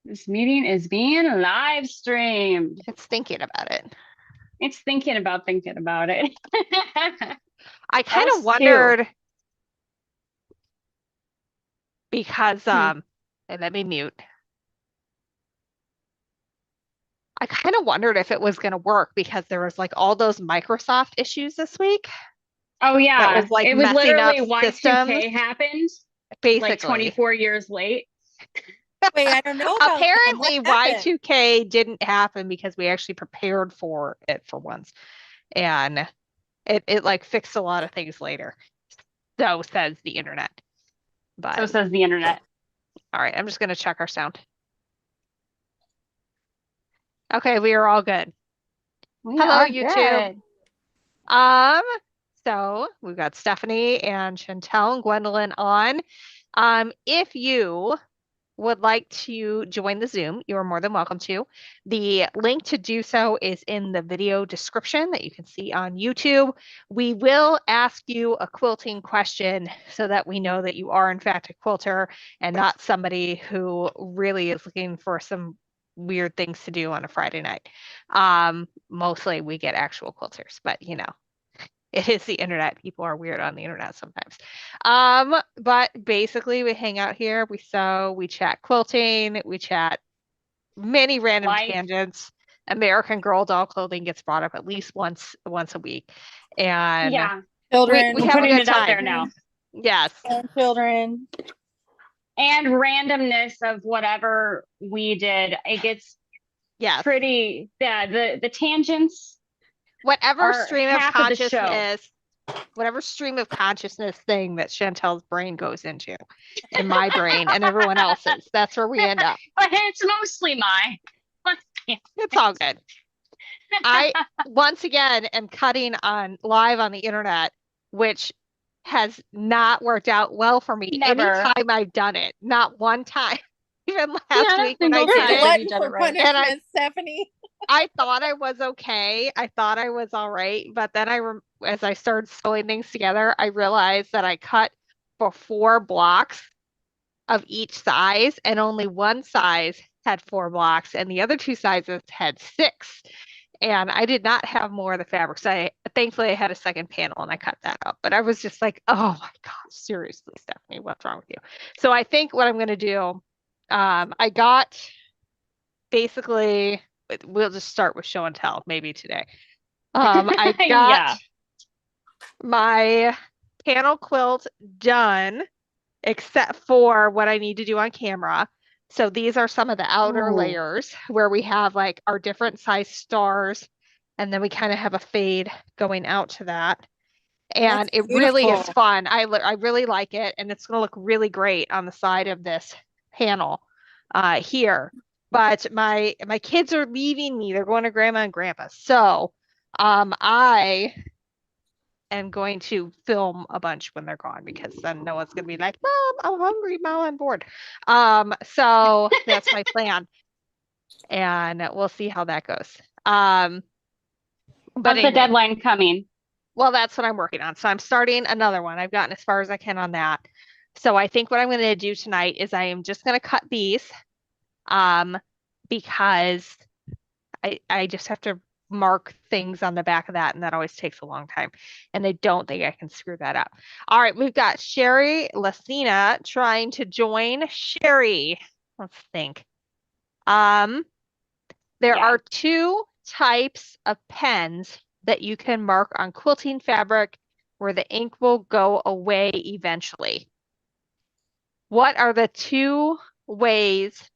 This meeting is being live streamed. It's thinking about it. It's thinking about it. I kind of Us too. wondered because Hmm. and let me mute. I kind of wondered if it was going to work because there was like all those Microsoft issues this week Oh that was yeah, like it was messing up literally systems, Y2K happened like basically. 24 years late. Wait, I don't know about them. What Apparently happened? Y2K didn't happen because we actually prepared for it for once. And it like fixed a lot of things later. So says the internet. So But says the internet. all right, I'm just going to check our sound. Okay, we are all good. We Hello, are YouTube. good. Um, so we've got Stephanie and Chantel and Gwendolyn on. If you would like to join the Zoom, you are more than welcome to. The link to do so is in the video description that you can see on YouTube. We will ask you a quilting question so that we know that you are in fact a quilter and not somebody who really is looking for some weird things to do on a Friday night. Mostly we get actual quilters, but it is the internet. People are weird on the internet sometimes. But basically we hang out here, we sew, we chat quilting, we chat many random Life. tangents. American Girl doll clothing gets brought up at least once a week. And Yeah, we Children, we're have a putting good it out time. there now. children, Yes. and children. And randomness of whatever we did. It gets Yes. pretty, yeah, the tangents Whatever are stream of half of the show. consciousness, whatever stream of consciousness thing that Chantel's brain goes into, in my brain and everyone else's, that's where we end up. But it's mostly mine. It's all good. I once again am cutting on live on the internet, which has not worked out well for me Never. anytime I've done it. Not one time. Even last Not a week when I single You're did time it, have you glutton done it for right. and punishment, Stephanie. I thought I was okay. I thought I was all right, but then as I started sewing things together, I realized that I cut for 4 blocks of each size, and only one size had 4 blocks, and the other two sizes had 6. And I did not have more of the fabric. So thankfully I had a second panel and I cut that up. But I was just like, oh my God, seriously, Stephanie, what's wrong with you? So I think what I'm going to do, I got basically, we'll just start with show and tell maybe today. I got Yeah. my panel quilt done except for what I need to do on camera. So these are some of the outer Ooh, layers where we have like our different size stars, and then we kind of have a fade going out to that. That's And it really is beautiful. fun. I really like it, and it's going to look really great on the side of this panel here. But my kids are leaving me. They're going to grandma and grandpa. So I am going to film a bunch when they're gone because then no one's going to be like, Mom, I'm hungry, Mom, I'm bored. So that's my plan, and we'll see how that goes. But how's the anyway, deadline coming? well, that's what I'm working on. So I'm starting another one. I've gotten as far as I can on that. So I think what I'm going to do tonight is I am just going to cut these, um, because I just have to mark things on the back of that, and that always takes a long time. And I don't think I can screw that up. All right, we've got Sherry Lacina trying to join. Sherry, let's think. Um, there Yeah. are 2 types of pens that you can mark on quilting fabric where the ink will go away eventually. What are the 2 ways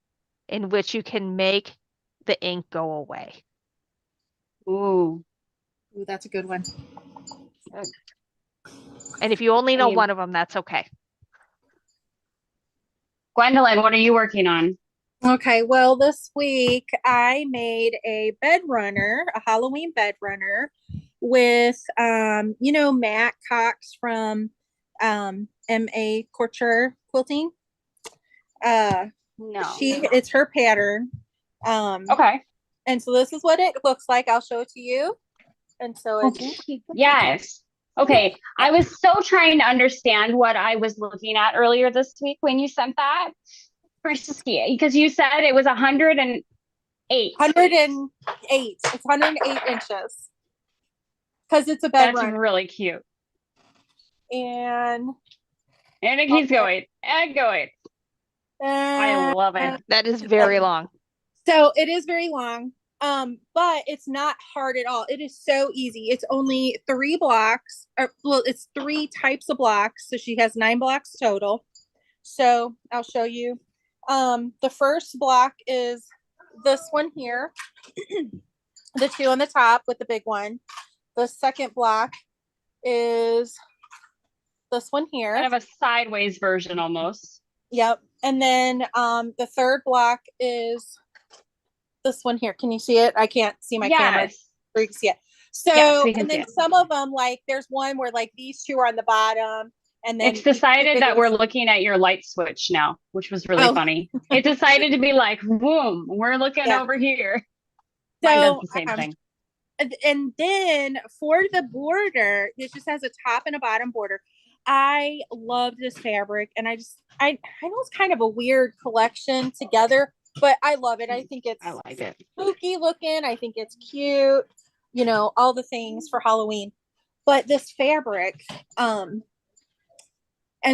in which you can make the ink go away? Ooh. Ooh, that's a good one. And if you only I know mean, one of them, that's okay. Gwendolyn, what are you working on? Okay, well, this week I made a bed runner, a Halloween bed runner with Matt Cox from MA Couture Quilting. Uh No. it's her pattern. Um Okay. and so this is what it looks like. I'll show it to you. And so it's Okay. Yes. Okay. I was so trying to understand what I was looking at earlier this week when you sent that. Christy, because you said it was 108. 108. It's 108 inches. Because it's a bed That's runner. really cute. And And it keeps going and going. I love it. That is very long. So it is very long. But it's not hard at all. It is so easy. It's only 3 blocks. Well, it's 3 types of blocks. So she has 9 blocks total. So I'll show you. The first block is this one here. The 2 on the top with the big one. The second block is this one here. Kind of a sideways version almost. Yep. And then the third block is this one here. Can you see it? I can't see my camera. You can see it. So, yes, we can and then see it. some of them, like there's one where like these 2 are on the bottom, and then It's decided that we're looking at your light switch now, which was really funny. It decided to be like, boom, we're looking over here. Mine does the same thing. And then for the border, it just has a top and a bottom border. I love this fabric, and I know it's kind of a weird collection together, but I love it. I think I like it. spooky looking. I think it's cute, you know, all the things for Halloween. But this fabric, and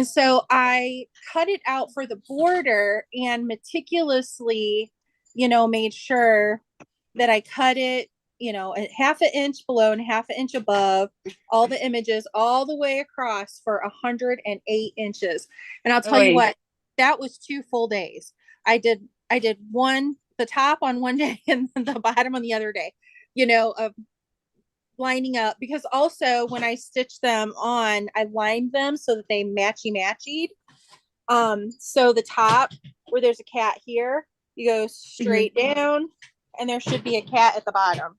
so I cut it out for the border and meticulously, you know, made sure that I cut it, you know, a 1/2 inch below and 1/2 inch above all the images all the way across for 108 inches. And I'll tell you what, that was 2 full days. I did the top on one day and the bottom on the other day, you know, of lining up, because also when I stitched them on, I lined them so that they matchy. So the top where there's a cat here, you go straight down, and there should be a cat at the bottom.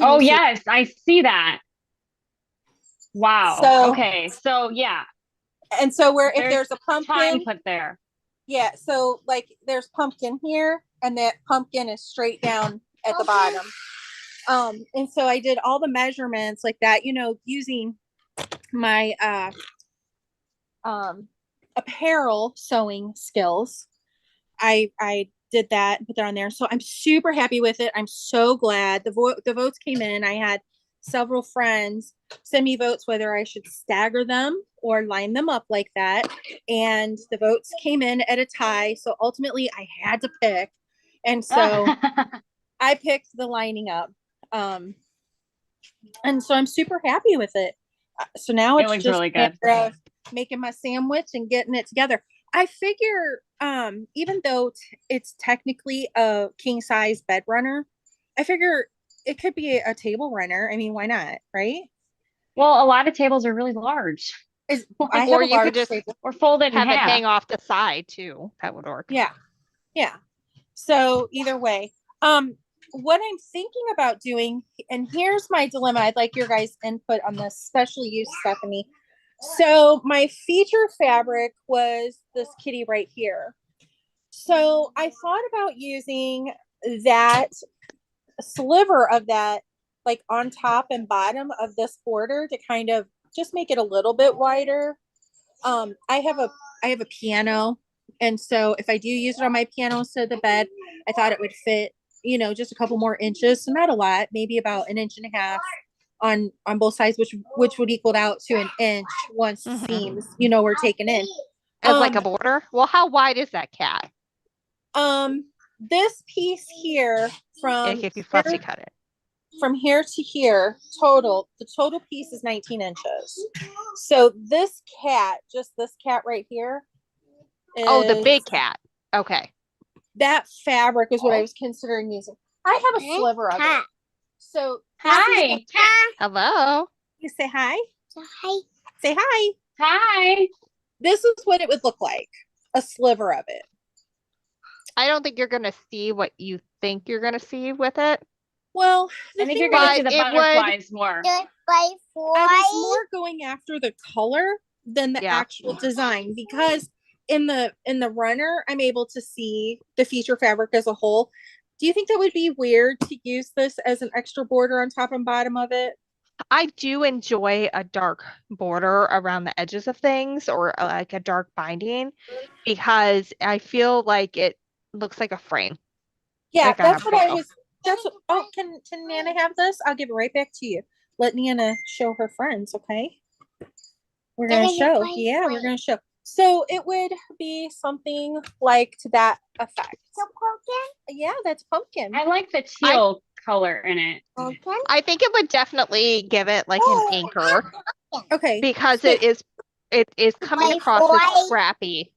Oh yes, I see that. Wow. So, okay. So yeah. And so where if there's a pumpkin time put there. Yeah. So like there's pumpkin here, and that pumpkin is straight down at the bottom. And so I did all the measurements like that, you know, using my apparel sewing skills. I did that and put that on there. So I'm super happy with it. I'm so glad the votes came in. I had several friends send me votes whether I should stagger them or line them up like that. And the votes came in at a tie. So ultimately I had to pick. And so I picked the lining up. And so I'm super happy with it. So now it's looks just really good. Making my sandwich and getting it together. I figure, even though it's technically a king size bed runner, I figure it could be a table runner. I mean, why not? Right? Well, a lot of tables are really large. Or you could just or fold it in have it half. hang off the side too. That would work. Yeah. So either way, what I'm thinking about doing, and here's my dilemma. I'd like your guys' input on this, especially you, Stephanie. So my feature fabric was this kitty right here. So I thought about using that sliver of that, like on top and bottom of this border, to kind of just make it a little bit wider. I have a piano, and so if I do use it on my piano instead of the bed, I thought it would fit, you know, just a couple more inches, so not a lot, maybe about 1.5 inches on both sides, which would equal out to 1 inch once seams, you know, were taken in. As like a border. Well, how wide is that cat? This piece here If you fussy cut it. From here to here, the total piece is 19 inches. So this cat, just this cat right here. The big cat. Okay. That fabric is what I was considering using. I have a sliver of it. So hi. Hello. You say hi. Hi. Say hi. Hi. This is what it would look like. A sliver of it. I don't think you're going to see what you think you're going to see with it. Well, I think you're going to see the butterflies more. I was more going after the color than the actual design, because in the runner, I'm able to see the feature fabric as a whole. Do you think that would be weird to use this as an extra border on top and bottom of it? I do enjoy a dark border around the edges of things or like a dark binding because I feel like it looks like a frame, Yeah, like on a that's what I photo. was. That's what, oh, can Nana have this? I'll give it right back to you. Let Nana show her friends, okay? We're gonna show. Yeah, we're gonna show. So it would be something like to that effect. Yeah, that's pumpkin. I like the teal color in it. I think it would definitely give it like an anchor Okay. because So- it is coming across as scrappy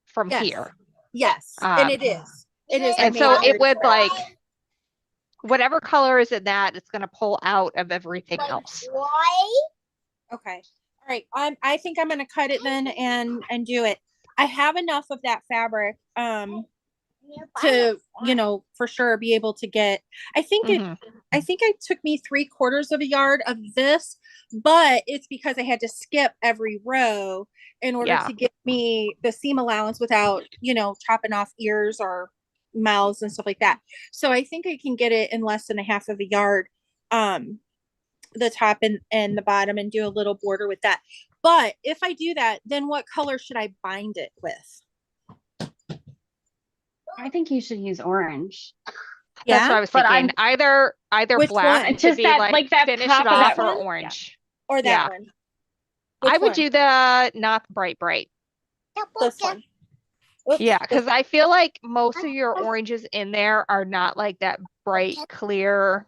from Yes. here. Yes, and it is. It is. I And made so very it would clear. like whatever color is in that, it's gonna pull out of everything else. Okay. All right. I think I'm gonna cut it then and do it. I have enough of that fabric to, you know, for sure be able to get. I think it took me 3/4 of a yard of this, but it's because I had to skip every row in order Yeah. to get me the seam allowance without, you know, chopping off ears or mouths and stuff like that. So I think I can get it in less than a half of a yard. The top and the bottom and do a little border with that. But if I do that, then what color should I bind it with? I think you should use orange. That's what I was But thinking. Either Which black one? to Just be that, like like that finish top it of off that or one? orange. Or that Yeah. one? I Which would one? do the not bright. This one. Oops. Yeah, because I feel like most of your oranges in there are not like that bright, clear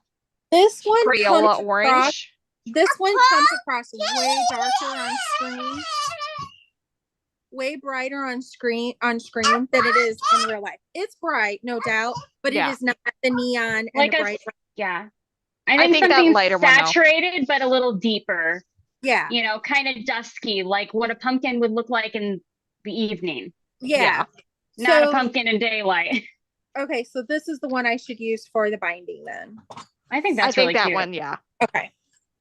This one Crayola comes across, orange. this one comes across way darker on screen, way brighter on screen than it is in real life. It's bright, no doubt, but Yeah. it is not the neon and Like the a, bright. yeah. I I think think that something lighter one, though. saturated, but a little deeper, Yeah. you know, kind of dusky, like what a pumpkin would look like in the evening, Yeah. not a So, pumpkin in daylight. okay, so this is the one I should use for the binding then. I think I that's think really that cute. one, yeah. Okay.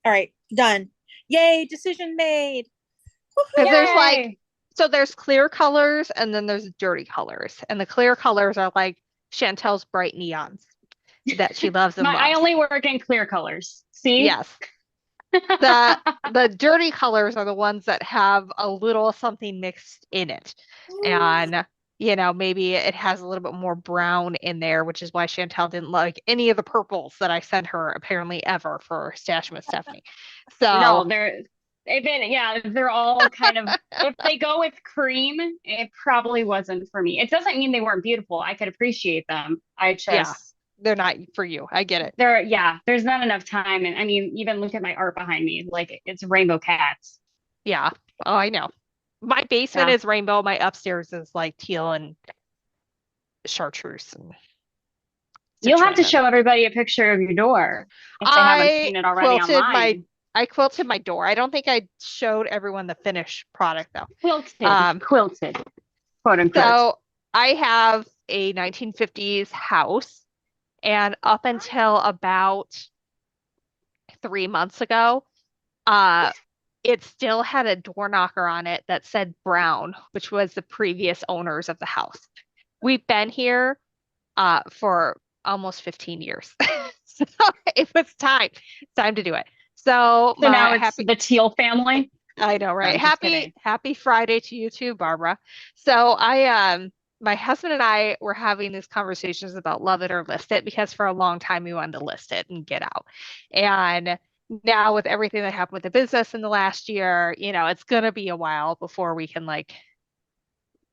All right. Done. Yay. Decision made. Because there's like, Yay! so there's clear colors and then there's dirty colors. And the clear colors are like Chantel's bright neons that she loves and I loves. only work in clear colors. See? Yes. The dirty colors are the ones that have a little something mixed in it. And you know, maybe it has a little bit more brown in there, which is why Chantel didn't like any of the purples that I sent her apparently ever for Stash with Stephanie. No, So they're all kind of, if they go with cream, it probably wasn't for me. It doesn't mean they weren't beautiful. I could appreciate them. yeah, they're not for you. I get it. There's not enough time. And I mean, even look at my art behind me. Like it's rainbow cats. Yeah. Oh, I know. My basement Yeah. is rainbow. My upstairs is like teal and chartreuse and You'll have to citrine. show everybody a picture of your door if they haven't seen it already online. I quilted my door. I don't think I showed everyone the finished product though. Quilted, quote unquote. So I have a 1950s house, and up until about 3 months ago, it still had a door knocker on it that said Brown, which was the previous owners of the house. We've been here for almost 15 years. So it was time. It's time to do it. So now it's the Teal family. I know, right? I'm Happy Friday to you too, Barbara. So my husband and I were having these conversations about love it or list it because for a long time we wanted to list it and get out. And now with everything that happened with the business in the last year, you know, it's gonna be a while before we can like,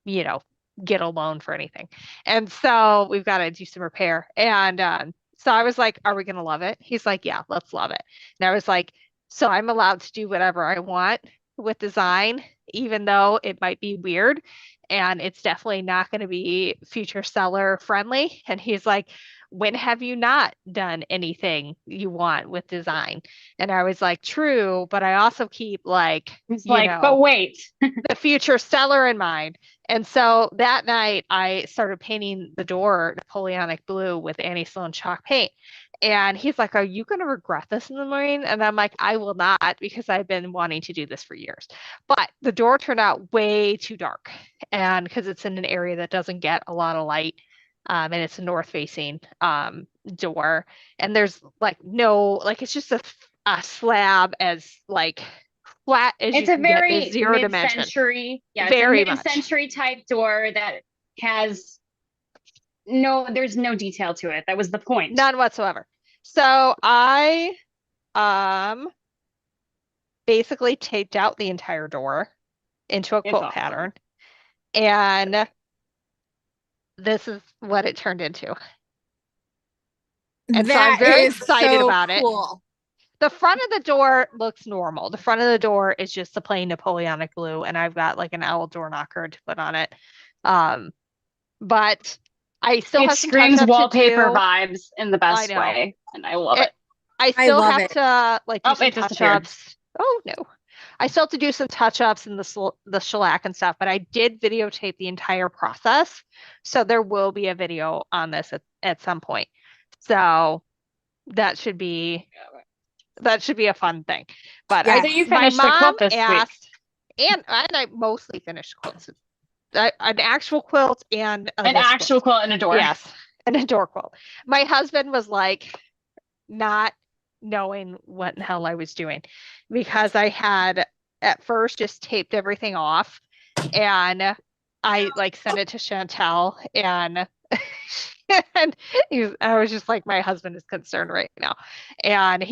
you know, get a loan for anything. And so we've got to do some repair. And so I was like, are we gonna love it? He's like, yeah, let's love it. And I was like, so I'm allowed to do whatever I want with design, even though it might be weird. And it's definitely not going to be future seller friendly. And he's like, when have you not done anything you want with design? And I was like, true, but I also keep like, It's like, but wait, the future seller in mind. And so that night I started painting the door Napoleonic blue with Annie Sloan chalk paint. And he's like, are you going to regret this in the morning? And I'm like, I will not, because I've been wanting to do this for years. But the door turned out way too dark. And because it's in an area that doesn't get a lot of light. And it's a north facing door. And there's like no, like it's just a a slab as like flat as It's you a can get. There's very zero dimension. mid-century, yeah, Very it's a much. mid-century type door that has there's no detail to it. That was the point. None whatsoever. So I basically taped out the entire door into a It's quilt awesome. pattern. And this is what it turned into. And so I'm very excited about it. The front of the door looks normal. The front of the door is just the plain Napoleonic blue, and I've got like an owl door knocker to put on it. But I still have some screams touch-up wallpaper to do. vibes in the best way, and I love it. I still have to like do some it disappeared. touch-ups. Oh no. I still have to do some touch-ups in the shellac and stuff, but I did videotape the entire process. So there will be a video on this at some point. So that should be a fun thing. But so you finished the quilt this asked, week. And I mostly finished quilts. An actual quilt and an actual quilt and a door. Yes, and a door quilt. My husband was like not knowing what in the hell I was doing because I had at first just taped everything off and I like sent it to Chantel and and I was just like, my husband is concerned right now. And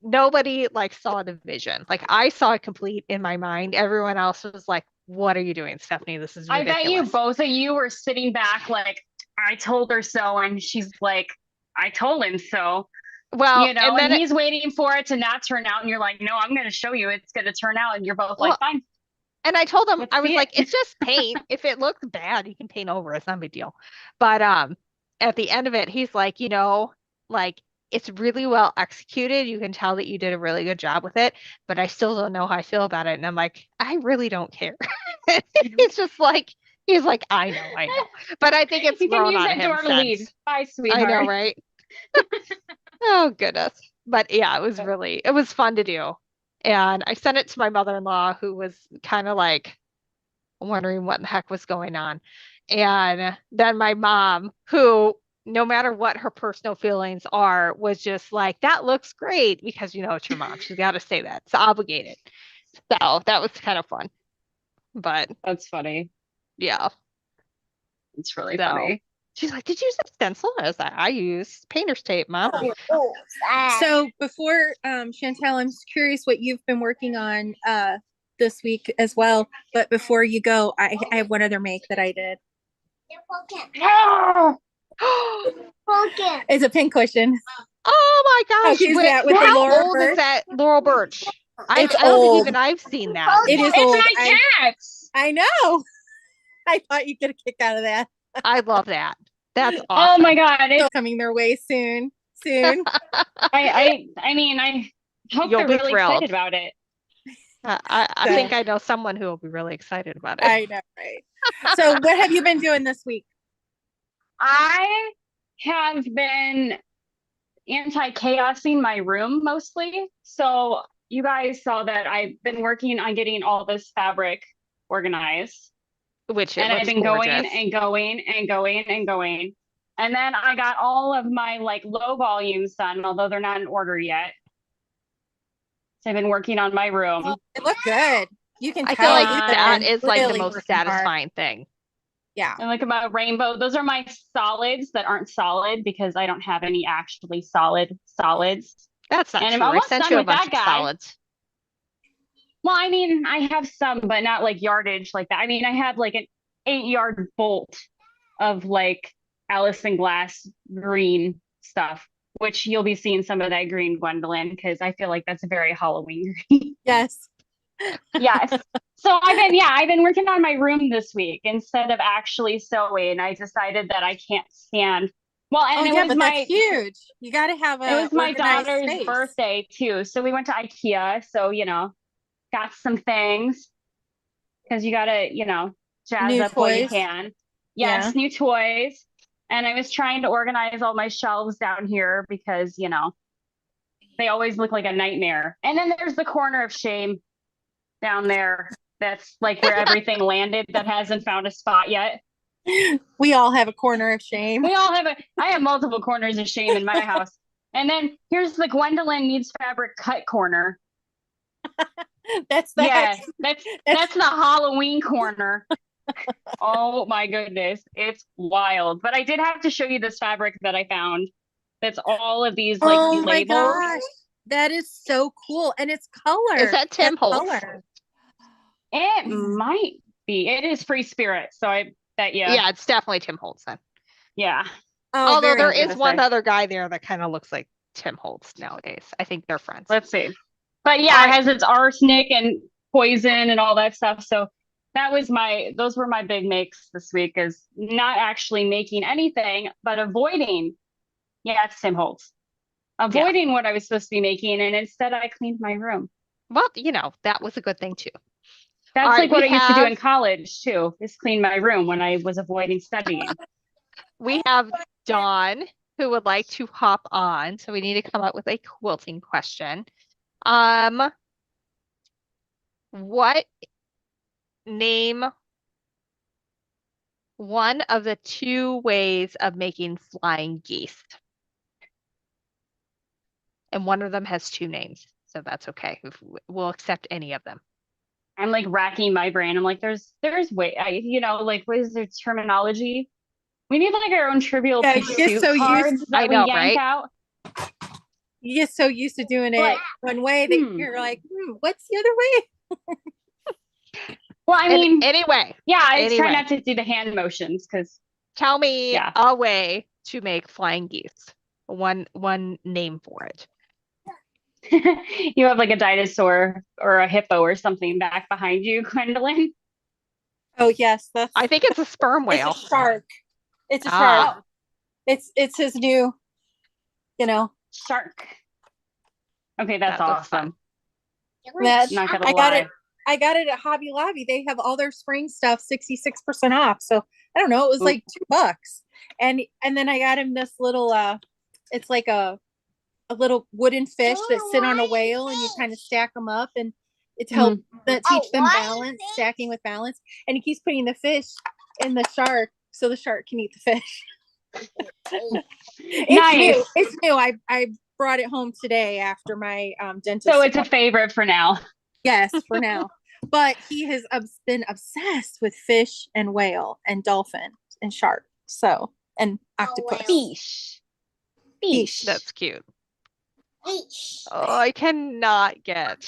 nobody like saw the vision. Like I saw it complete in my mind. Everyone else was like, what are you doing, Stephanie? This is ridiculous. I bet you both of you were sitting back like, I told her so. And she's like, I told him so. Well, and he's waiting for it to not turn out. And you're like, no, I'm going to show you it's going to turn out. And you're both like, fine. And I told him, I was like, it's just paint. If it looks bad, you can paint over. It's not a big deal. But at the end of it, he's like, like it's really well executed. You can tell that you did a really good job with it, but I still don't know how I feel about it. And I'm like, I really don't care. He's just like, he's like, I know. But I think it's grown on him since. Lead. Bye, sweetheart. I know, right? Oh, goodness. But yeah, it was fun to do. And I sent it to my mother-in-law, who was kind of like wondering what the heck was going on. And then my mom, who, no matter what her personal feelings are, was just like, that looks great because, it's your mom. She's got to say that. It's obligated. So that was kind of fun. But that's funny. Yeah. It's really funny. She's like, did you use a stencil? I was like, I use painter's tape, Mom. So before Chantel, I'm curious what you've been working on this week as well. But before you go, I have one other make that I did. It's a pin cushion. Oh my gosh! How old is that Laurel Birch? I don't think even I've seen that. It is it's old. My cat. I know. I thought you'd get a kick out of that. I love that. That's awesome. Oh my god! It's coming their way soon. I mean, I hope they're really excited about it. I think I know someone who will be really excited about it. I know, right? So what have you been doing this week? I have been anti-chaosing my room mostly. So you guys saw that I've been working on getting all this fabric organized. I've been going and going and going and going. And then I got all of my like low volumes done, although they're not in order yet. So I've been working on my room. Oh, it looked good. You can tell. I feel like that is like the most satisfying thing. Yeah. And look at my rainbow. Those are my solids that aren't solid because I don't have any actually solids. That's not true. I sent you a bunch of solids. Well, I mean, I have some, but not like yardage like that. I mean, I have like an 8-yard bolt of like Allison Glass green stuff, which you'll be seeing some of that green, Gwendolyn, because I feel like that's a very Halloween green. Yes. Yes. So I've been working on my room this week instead of actually sewing. I decided that I can't stand. Well, and it was that's huge. You got to have it was my daughter's birthday too. So we went to IKEA. So, got some things because you got to, jazz new up toys. what you can. Yes, new toys. And I was trying to organize all my shelves down here because, they always look like a nightmare. And then there's the corner of shame down there. That's like where everything landed that hasn't found a spot yet. We all have a corner of shame. I have multiple corners of shame in my house. And then here's the Gwendolyn needs fabric cut corner. That's the Yeah, that's that's the Halloween corner. Oh my goodness, it's wild. But I did have to show you this fabric that I found. That's all of these like oh my labels. gosh. That is so cool. And it's color. Is that Tim Holtz? Color. It might be. It is Free Spirit, so I bet you. Yeah, it's definitely Tim Holtz then. Yeah. Oh, Although there very is gonna one say. other guy there that kind of looks like Tim Holtz nowadays. I think they're friends. Let's see. But yeah, All it right. has its arsenic and poison and all that stuff. So those were my big makes this week, is not actually making anything, but avoiding. Yeah, it's Tim Holtz. Avoiding what I was supposed to be making, and instead I cleaned my room. Well, that was a good thing too. That's All right, like what I we used to do have- in college too, is clean my room when I was avoiding studying. We have Dawn who would like to hop on, so we need to come up with a quilting question. What name one of the 2 ways of making flying geese? And one of them has 2 names, so that's okay. We'll accept any of them. I'm like racking my brain. I'm like, there's way, like, what is their terminology? We need like our own Trivial Yeah, Pursuit you get so cards used- that I we know, yank right? out. You get so used to doing it But- one way that you're like, what's the other way? Well, I mean, Anyway, yeah, I try anyway. not to do the hand motions because tell me Yeah. a way to make flying geese. One name for it. you have like a dinosaur or a hippo or something back behind you, Gwendolyn. Oh yes, that's I think it's a sperm whale. it's a shark. It's a Ah. shark. It's his new, Shark. Okay, that's That looks awesome. that Not gonna I got lie. it. I got it at Hobby Lobby. They have all their spring stuff 66% off. So I don't know, it was Ooh. like $2. And then I got him this little it's like a little wooden fish that sit on a whale, and you kind of stack them up, and it's help that teach them balance, stacking with balance. And he keeps putting the fish in the shark so the shark can eat the fish. It's Nice. new. It's new. I brought it home today after my dentist. So it's a favorite for now. Yes, for now. But he has been obsessed with fish and whale and dolphin and shark. So, and octopus. Fish. That's cute. Oh, I cannot get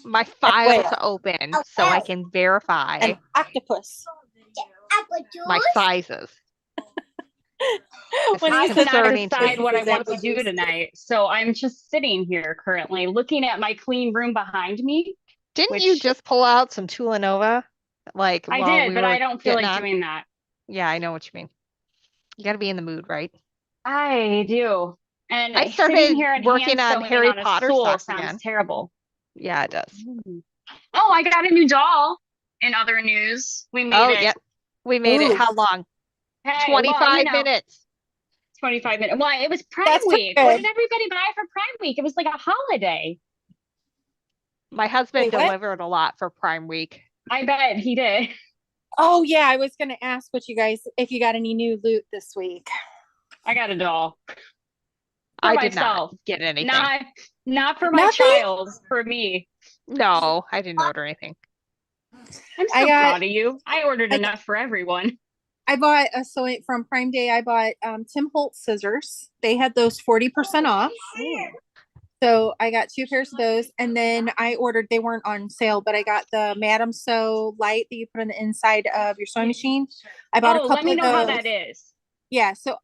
my files whale. open so I can verify And octopus. my sizes. When I he says cannot concerning to decide me. what I want to do tonight. So I'm just sitting here currently looking at my clean room behind me. Didn't you Which- just pull out some Tulanova? Like I while did, we but were I don't feel getting like on? doing that. Yeah, I know what you mean. You got to be in the mood, right? I do. And I started sitting here and working hand on sewing Harry on a Potter stool socks sounds again. terrible. Yeah, it does. Oh, I got a new doll. In other news, we made Oh, it. yeah. We made it. Ooh. How long? Hey, 25 well, you know, minutes. 25 minutes. Why? It was Prime That's Week. good. What did everybody buy for Prime Week? It was like a holiday. My husband Wait, what? delivered a lot for Prime Week. I bet he did. Oh yeah, I was gonna ask if you got any new loot this week. I got a doll. I myself. did not get anything. Not for my Nothing? child, for me. No, I didn't order anything. I'm so proud of you. I ordered enough for everyone. I bought from Prime Day. I bought Tim Holtz scissors. They had those 40% off. So I got 2 pairs of those, and then I ordered. They weren't on sale, but I got the Madam Sew light that you put on the inside of your sewing machine. I bought a couple let me of know how those. that is. Yeah, so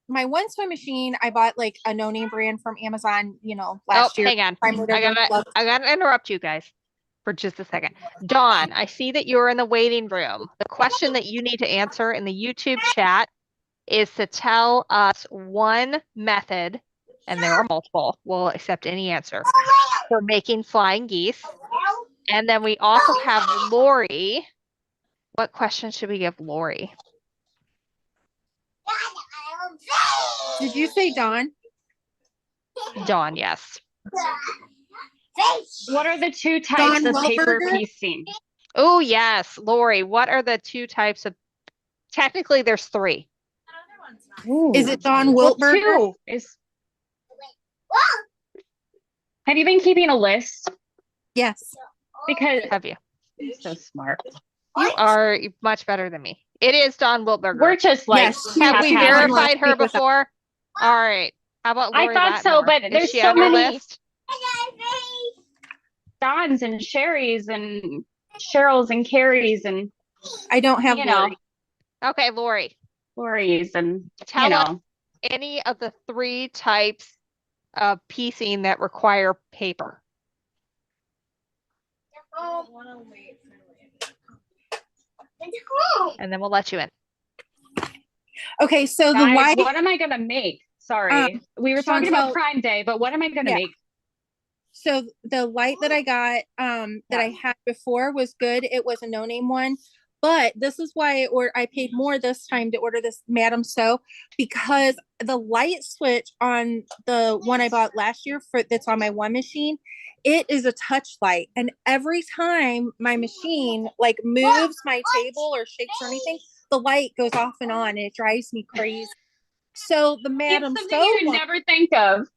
my one sewing machine, I bought like a no-name brand from Amazon, last year. Hang on. Prime whatever. I gotta interrupt you guys for just a second. Dawn, I see that you're in the waiting room. The question that you need to answer in the YouTube chat is to tell us one method, and there are multiple, we'll accept any answer, for making flying geese. And then we also have Lori. What question should we give Lori? Did you say Dawn? Dawn, yes. What are the 2 types Dawn of paper Wilberger? piecing? Oh, yes. Lori, what are the 2 types of, technically there's 3. Is it Dawn Well, Wiltberger? 2 is Have you been keeping a list? Yes. Because Have you? you're so smart. You are much better than me. It is Dawn Wiltberger. We're just like Yes, she Have was we on last verified her week with us. before? All right. How about I Lori thought so, Lattimore? but Is there's she so on your many list? Dons and Sherrys and Cheryls and Carries and I don't have you know Lori. Okay, Lori, Lori's and tell us any of the 3 types of piecing that require paper. And then we'll let you in. Okay, so the guys, light. what am I gonna make? Sorry, we were talking about Chantel- Prime Day, but what am I gonna Yeah. make? So the light that I got that I had before was good. It was a no-name one, but this is why I paid more this time to order this Madam So, because the light switch on the one I bought last year that's on my one machine, it is a touch light, and every time my machine like moves my table or shakes or anything, the light goes off and on, and it drives me crazy. So the Madam It's something So you one, never think of.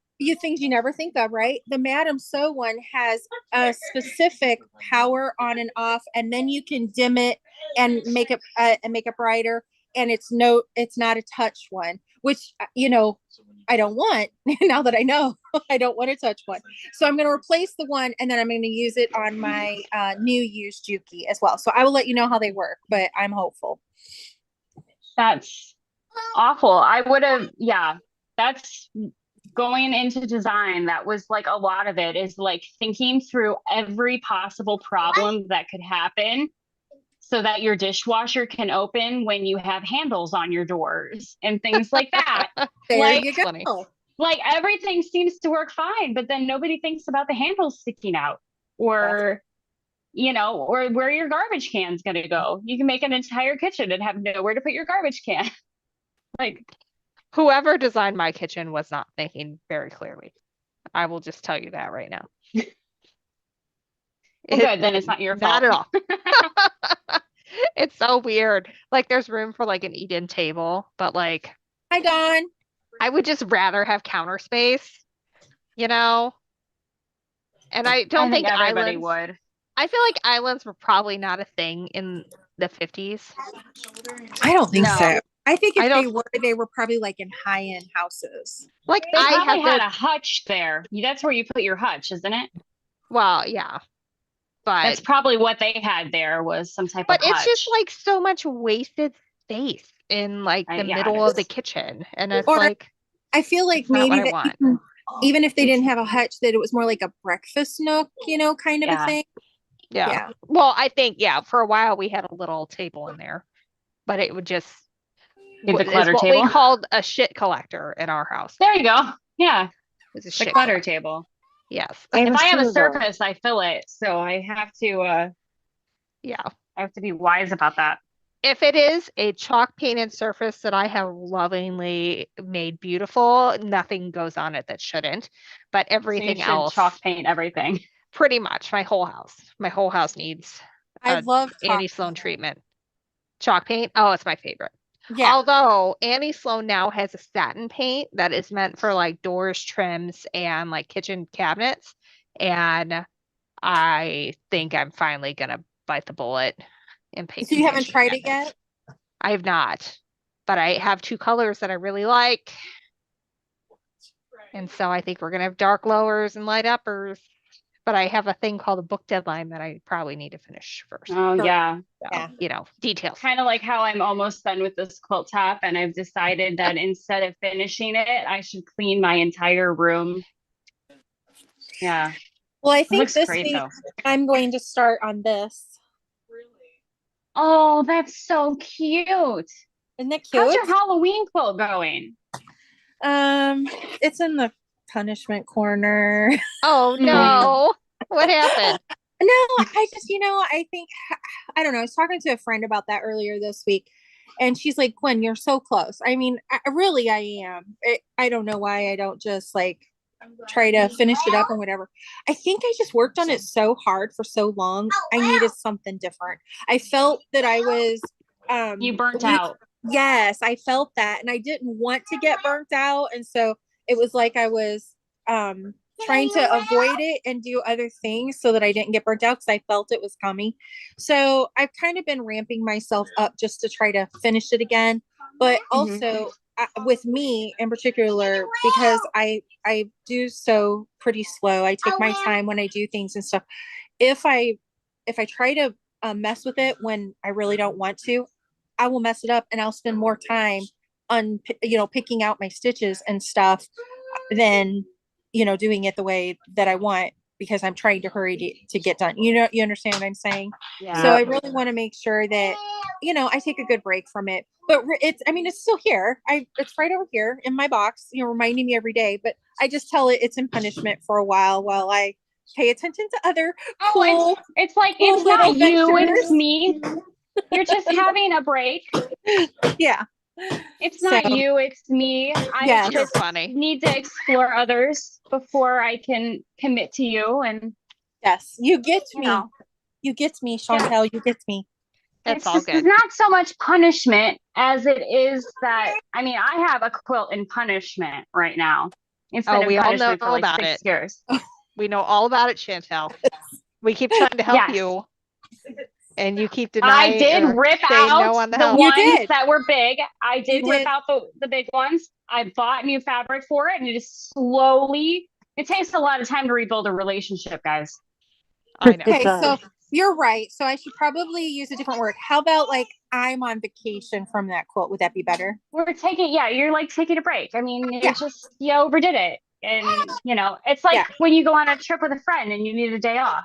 things you never think of, right? The Madam So one has a specific power on and off, and then you can dim it and make it brighter. And it's not a touch one, which I don't want. Now that I know, I don't want a touch one. So I'm going to replace the one, and then I'm going to use it on my new used Juki as well. So I will let you know how they work, but I'm hopeful. That's awful. I would have, yeah, that's going into design. That was like a lot of it is like thinking through every possible problem that could happen so that your dishwasher can open when you have handles on your doors and things like that. There Like, you go. Funny. like everything seems to work fine, but then nobody thinks about the handles sticking out or or where your garbage can's going to go. You can make an entire kitchen and have nowhere to put your garbage can. Like, Whoever designed my kitchen was not thinking very clearly. I will just tell you that right now. well, good, then it's not your fault. Not at all. It's so weird. Like there's room for like an eat-in table, but like Hi, Dawn. I would just rather have counter space, And I don't I think think everybody islands would. I feel like islands were probably not a thing in the 50s. I don't think No. so. I think I if don't- they were probably like in high-end houses. Like They I probably had had a hutch there. That's where you put your hutch, isn't it? well, yeah. That's But probably what they had there was some type but of it's just hutch. like so much wasted space in like the Yeah, middle it of the is. kitchen. And it's Or like I feel like it's not maybe what I that want. even if they didn't have a hutch, that it was more like a breakfast nook, kind of a Yeah. thing. Yeah. Yeah. Well, I think, for a while we had a little table in there, but it would just Get the is clutter what table. we called a shit collector in our house. There you go. Yeah, It's a the shit clutter collector. table. Yes. If I have a surface, I fill it. So I have to Yeah. I have to be wise about that. If it is a chalk painted surface that I have lovingly made beautiful, nothing goes on it that shouldn't. But So you everything should else, chalk paint everything. pretty much my whole house needs I love Annie Sloan treatment. Chalk paint. Oh, it's my favorite. Yeah. Although Annie Sloan now has a satin paint that is meant for like doors, trims, and like kitchen cabinets. And I think I'm finally gonna bite the bullet and paint So some you haven't kitchen tried it cabinets. yet? I have not, but I have 2 colors that I really like. And so I think we're gonna have dark lowers and light uppers. But I have a thing called a book deadline that I probably need to finish first. Oh yeah. So, Yeah. Details. Kind of like how I'm almost done with this quilt top and I've decided that instead of finishing it, I should clean my entire room. Yeah. Well, I It think looks this great week though. I'm going to start on this. Oh, that's so cute. Isn't it How's cute? your Halloween quilt going? It's in the punishment corner. Oh no. What happened? No, I just, I think, I don't know. I was talking to a friend about that earlier this week, and she's like, Gwen, you're so close. I mean, I am. I don't know why I don't just like try to finish it up and whatever. I think I just worked on it so hard for so long. I needed something different. I felt that I was, You burnt out. Yes, I felt that, and I didn't want to get burnt out. And so it was like I was trying to avoid it and do other things so that I didn't get burnt out because I felt it was coming. So I've kind of been ramping myself up just to try to finish it again. But also with me in particular, because I do so pretty slow. I take my time when I do things and stuff. If I try to mess with it when I really don't want to, I will mess it up and I'll spend more time on picking out my stitches and stuff than doing it the way that I want because I'm trying to hurry to get done. You understand what I'm saying? Yeah. So I really want to make sure that I take a good break from it. But it's still here. It's right over here in my box, reminding me every day. But I just tell it's in punishment for a while I pay attention to other cool. It's like cool it's not little you, ventures. it's me. You're just having a break. Yeah. It's not you, it's me. I Yes. You're just funny. need to explore others before I can commit to you. And Yes, you get you me. know, You get me, Chantel. You get me. It's all good. not so much punishment as it is that I have a quilt in punishment right now. It's been in we all know punishment for like about 6 it. years. We know all about it, Chantel. We keep trying to help Yes. you, and you keep I denying did or rip saying out no on the the help. You ones did. that were big. I did You rip did. out the big ones. I bought new fabric for it, and it is slowly. It takes a lot of time to rebuild a relationship, guys. I know. Okay, so you're right. So I should probably use a different word. How about like I'm on vacation from that quilt? Would that be better? You're like taking a break. Yeah. You overdid it. And, it's like Yeah. when you go on a trip with a friend and you need a day off.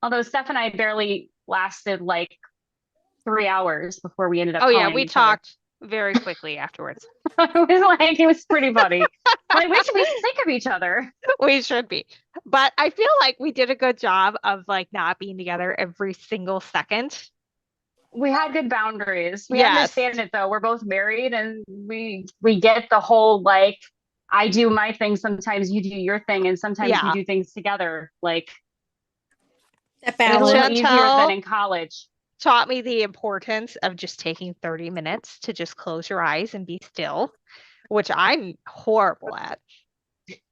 Although Steph and I barely lasted like 3 hours before we ended up Oh yeah, calling we each other. talked very quickly afterwards. It was pretty funny. Like we should be sick of each other. We should be. But I feel like we did a good job of like not being together every single second. We had good boundaries. We Yes. understand it though. We're both married and we get the whole like I do my thing, sometimes you do your thing, and sometimes we Yeah. do things together. Like That it's a little balance. easier Chantel than in college. taught me the importance of just taking 30 minutes to just close your eyes and be still, which I'm horrible at.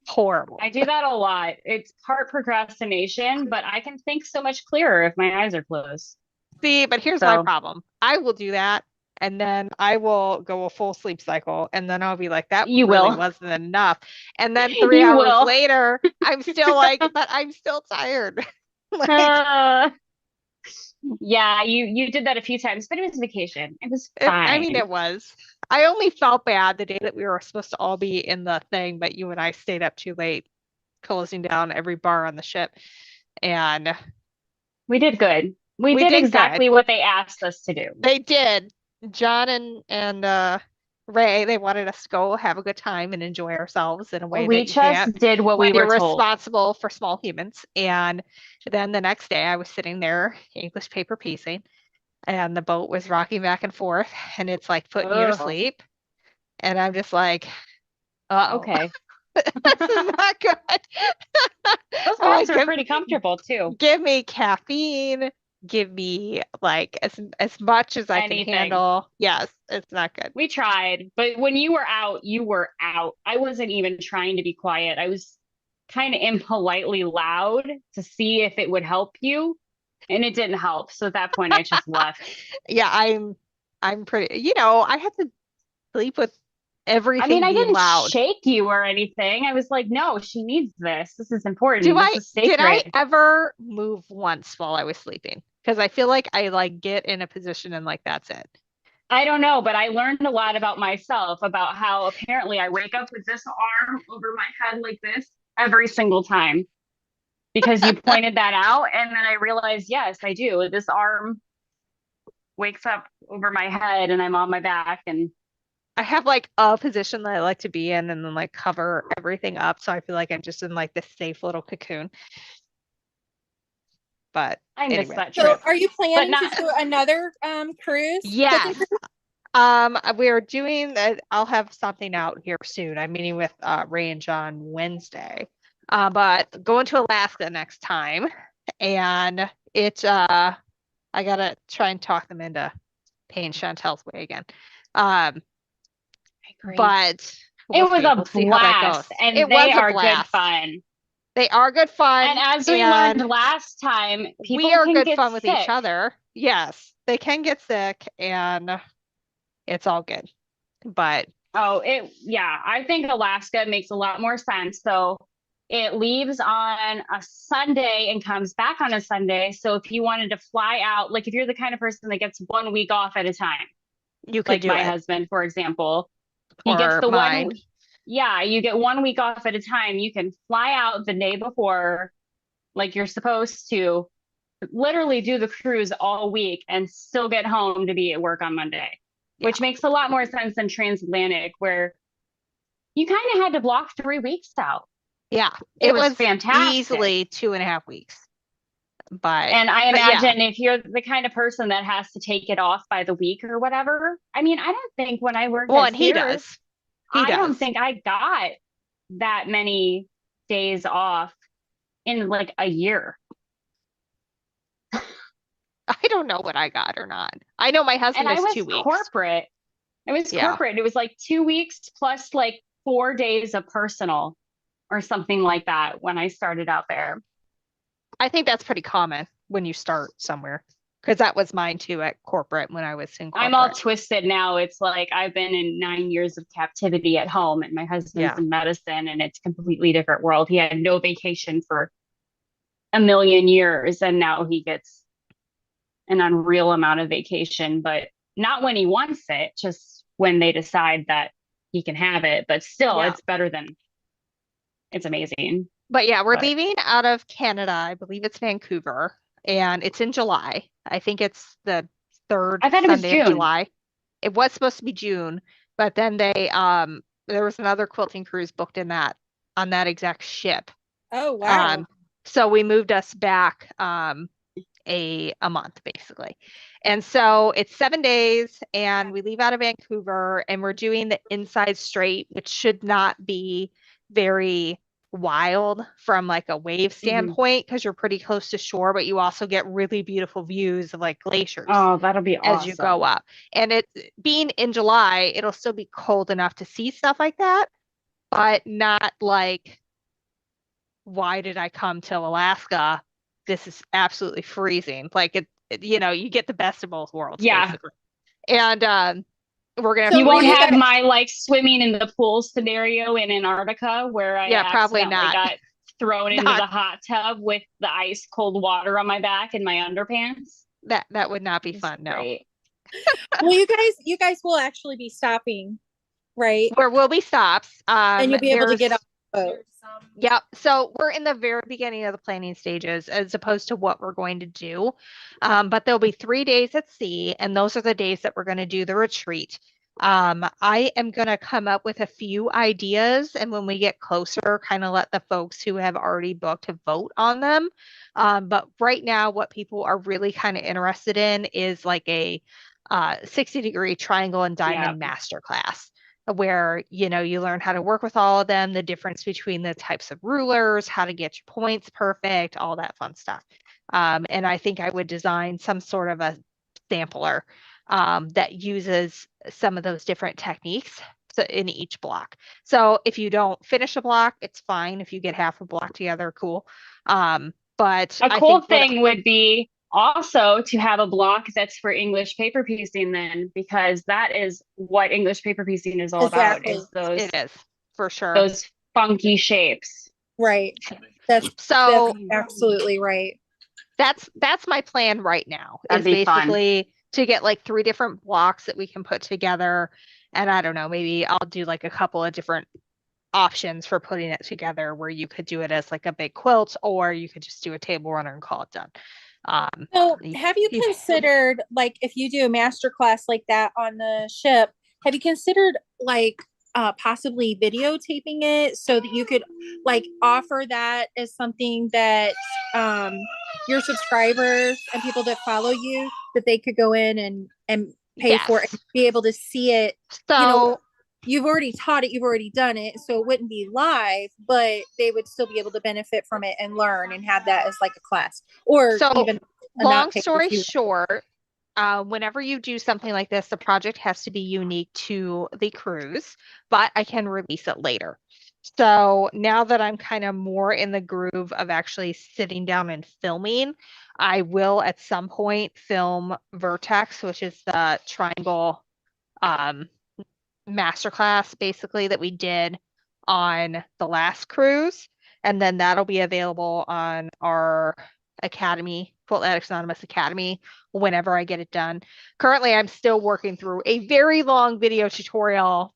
Horrible. I do that a lot. It's part procrastination, but I can think so much clearer if my eyes are closed. See, but here's my So problem. I will do that and then I will go a full sleep cycle and then I'll be like, that you really will. wasn't enough. And then 3 You hours will. later, I'm still like, but I'm still tired. Like, Uh, yeah, you did that a few times, but it was vacation. It was I mean, fine. it was. I only felt bad the day that we were supposed to all be in the thing, but you and I stayed up too late, closing down every bar on the ship. And We did good. We we did did exactly good. what they asked us to do. They did. John and Ray, they wanted us to go have a good time and enjoy ourselves in a way We that you can't just did what we when you're were told. responsible for small humans. And then the next day I was sitting there English paper piecing and the boat was rocking back and forth and it's like putting you to Ugh. sleep. And I'm just like, uh-oh, Okay. this is not good. Those I'm beds like, are pretty comfortable too. give me caffeine, give me like as much as I can Anything. handle. Yes, it's not good. We tried, but when you were out, you were out. I wasn't even trying to be quiet. I was kind of impolitely loud to see if it would help you, and it didn't help. So at that point, I just left. Yeah, I'm pretty, I had to sleep with everything I being didn't loud. shake you or anything. I was like, no, she needs this. This is important. Did This is I sacred. ever move once while I was sleeping? Because I feel like I like get in a position and like that's it. I don't know, but I learned a lot about myself, about how apparently I wake up with this arm over my head like this every single time because you pointed that out. And then I realized, yes, I do. This arm wakes up over my head and I'm on my back. And I have like a position that I like to be in and then like cover everything up. So I feel like I'm just in like this safe little cocoon. But I miss anyway. that So trip. are you planning not- to do another cruise? Yes. We are doing I'll have something out here soon. I'm meeting with Ray and John Wednesday. But going to Alaska next time. And I gotta try and talk them into paying Chantel's way again. I agree. But We'll see. a We'll see how that goes. blast, and It they was a are good blast. fun. They are good fun. And as we and learned last time, we people are can good get fun with sick. each other. Yes, they can get sick, and it's all good. But Oh, yeah, I think Alaska makes a lot more sense. So it leaves on a Sunday and comes back on a Sunday. So if you wanted to fly out, like if you're the kind of person that gets 1 week off at a time, you could like do my it. husband, for example, he gets Or the mine. yeah, you get 1 week off at a time. You can fly out the day before, like you're supposed to, literally do the cruise all week and still get home to be at work on Monday, which makes a lot more sense than transatlantic, where you kind of had to block 3 weeks out. Yeah, It was was fantastic. easily 2.5 weeks. But And I but yeah. imagine if you're the kind of person that has to take it off by the week or whatever, I mean, I don't think when I worked Well, as and he here, does. He I don't does. think I got that many days off in like a year. I don't know what I got or not. I know my husband And I is was 2 weeks. corporate. It was Yeah. corporate. It was like 2 weeks plus like 4 days of personal or something like that when I started out there. I think that's pretty common when you start somewhere, because that was mine too at corporate when I was in corporate. I'm all twisted now. It's like I've been in 9 years of captivity at home, and my husband's in medicine, and it's a completely different world. He had no vacation for a million years, and now he gets an unreal amount of vacation, but not when he wants it, just when they decide that he can have it. But still, it's better than, it's amazing. But yeah, we're leaving out of Canada. I believe it's Vancouver, and it's in July. I think it's the third I thought it was Sunday of June. July. It was supposed to be June, but then there was another quilting cruise booked on that exact ship. Oh, wow. So we moved us back a month basically. And so it's 7 days, and we leave out of Vancouver, and we're doing the inside straight, which should not be very wild from like a wave standpoint, because you're pretty close to shore, but you also get really beautiful views of like glaciers. Oh, that'll be awesome. As you go up. And it being in July, it'll still be cold enough to see stuff like that, but not like, why did I come to Alaska? This is absolutely freezing. Like you get the best of both worlds, basically. And we're gonna you won't have my like swimming in the pool scenario in Antarctica where I probably not got thrown into the hot tub with the ice cold water on my back and my underpants. That would not be fun. Great. No. Well, you guys will actually be stopping, right? Where will be stops. And you'll be able to get off the boat. Yep. So we're in the very beginning of the planning stages as opposed to what we're going to do. But there'll be 3 days at sea, and those are the days that we're going to do the retreat. I am going to come up with a few ideas, and when we get closer, kind of let the folks who have already booked to vote on them. But right now, what people are really kind of interested in is like a 60-degree triangle and diamond masterclass, where you learn how to work with all of them, the difference between the types of rulers, how to get your points perfect, all that fun stuff. And I think I would design some sort of a sampler that uses some of those different techniques in each block. So if you don't finish a block, it's fine. If you get half a block together, cool. But a cool thing would be also to have a block that's for English paper piecing then, because that is what English paper piecing is all about. Is those, it is for sure, those funky shapes. Right. That's absolutely right. That's my plan right now. That'd is be basically fun. To get like 3 different blocks that we can put together. And I don't know, maybe I'll do like a couple of different options for putting it together, where you could do it as like a big quilt, or you could just do a table runner and call it done. So have you considered, like, if you do a master class like that on the ship, have you considered like possibly videotaping it so that you could like offer that as something that your subscribers and people that follow you, that they could go in and pay for it and be able to see it? So you've already taught it, you've already done it, so it wouldn't be live, but they would still be able to benefit from it and learn and have that as like a class, or even long story short, whenever you do something like this, the project has to be unique to the cruise, but I can release it later. So now that I'm kind of more in the groove of actually sitting down and filming, I will at some point film Vertex, which is the triangle um, masterclass basically that we did on the last cruise. And then that'll be available on our Academy, Quilt Addicts Anonymous Academy, whenever I get it done. Currently, I'm still working through a very long video tutorial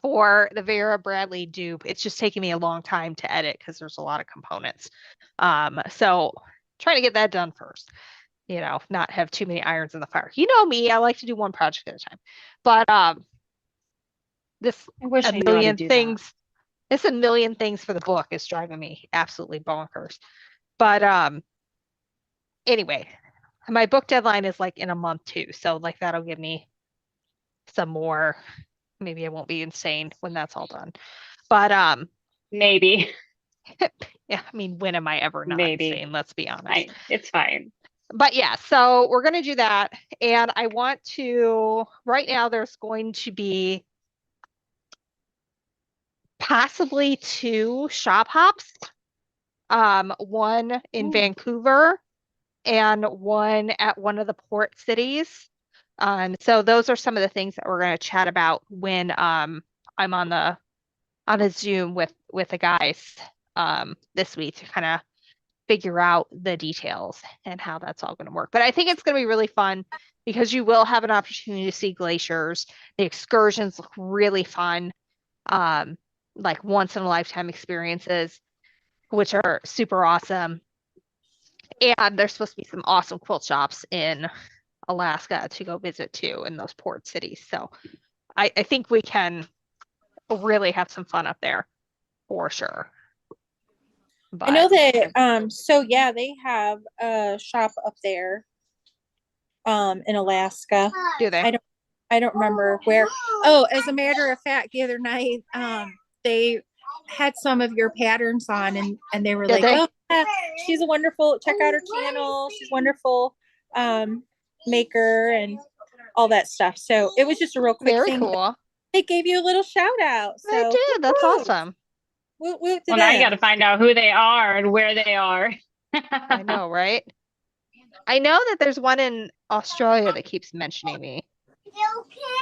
for the Vera Bradley dupe. It's just taking me a long time to edit because there's a lot of components. So trying to get that done first, not have too many irons in the fire. You know me, I like to do one project at a time. But this I wish a I knew how to million do things, this a million things for the book is driving me absolutely bonkers. But anyway, my book deadline is like in a month too. So like that'll give me some more, maybe I won't be insane when that's all done. But Maybe. yeah, I mean, when am I ever not Maybe. insane? Let's be honest. It's fine. But yeah, so we're going to do that. And I want to, right now, there's going to be possibly 2 shop hops, one in Ooh. Vancouver and one at one of the port cities. So those are some of the things that we're going to chat about when I'm on a Zoom with the guys this week to kind of figure out the details and how that's all going to work. But I think it's going to be really fun because you will have an opportunity to see glaciers. The excursions look really fun, like once in a lifetime experiences, which are super awesome. And there's supposed to be some awesome quilt shops in Alaska to go visit too in those port cities. So I think we can really have some fun up there for sure. I know But that so yeah, they have a shop up there in Alaska. do they? I don't remember where. Oh, as a matter of fact, the other night they had some of your patterns on and they were Did like, they? "Oh, yeah, she's a wonderful, check out her channel. She's wonderful maker and all that stuff." So it was just a real quick Very thing. cool. They gave you a little shout out. They So did. That's woo-hoo. awesome. Woot woot to Well, now you them. got to find out who they are and where they are. I know, right? I know that there's one in Australia that keeps mentioning me.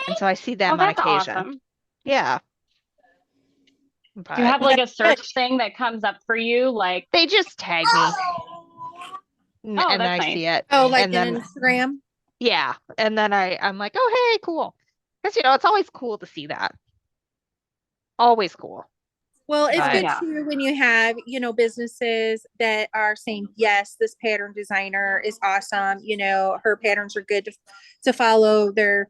And so I see them Oh, on that's occasion. awesome. Yeah. Do you But have like a That's good. search thing that comes up for you? Like, they just tag me oh, and then that's I nice. see it. Oh, like And an then, Instagram. yeah. And then I'm like, oh, hey, cool. Because, it's always cool to see that. Always cool. Well, it's Oh, good yeah. too when you have, businesses that are saying, yes, this pattern designer is awesome. Her patterns are good to follow. They're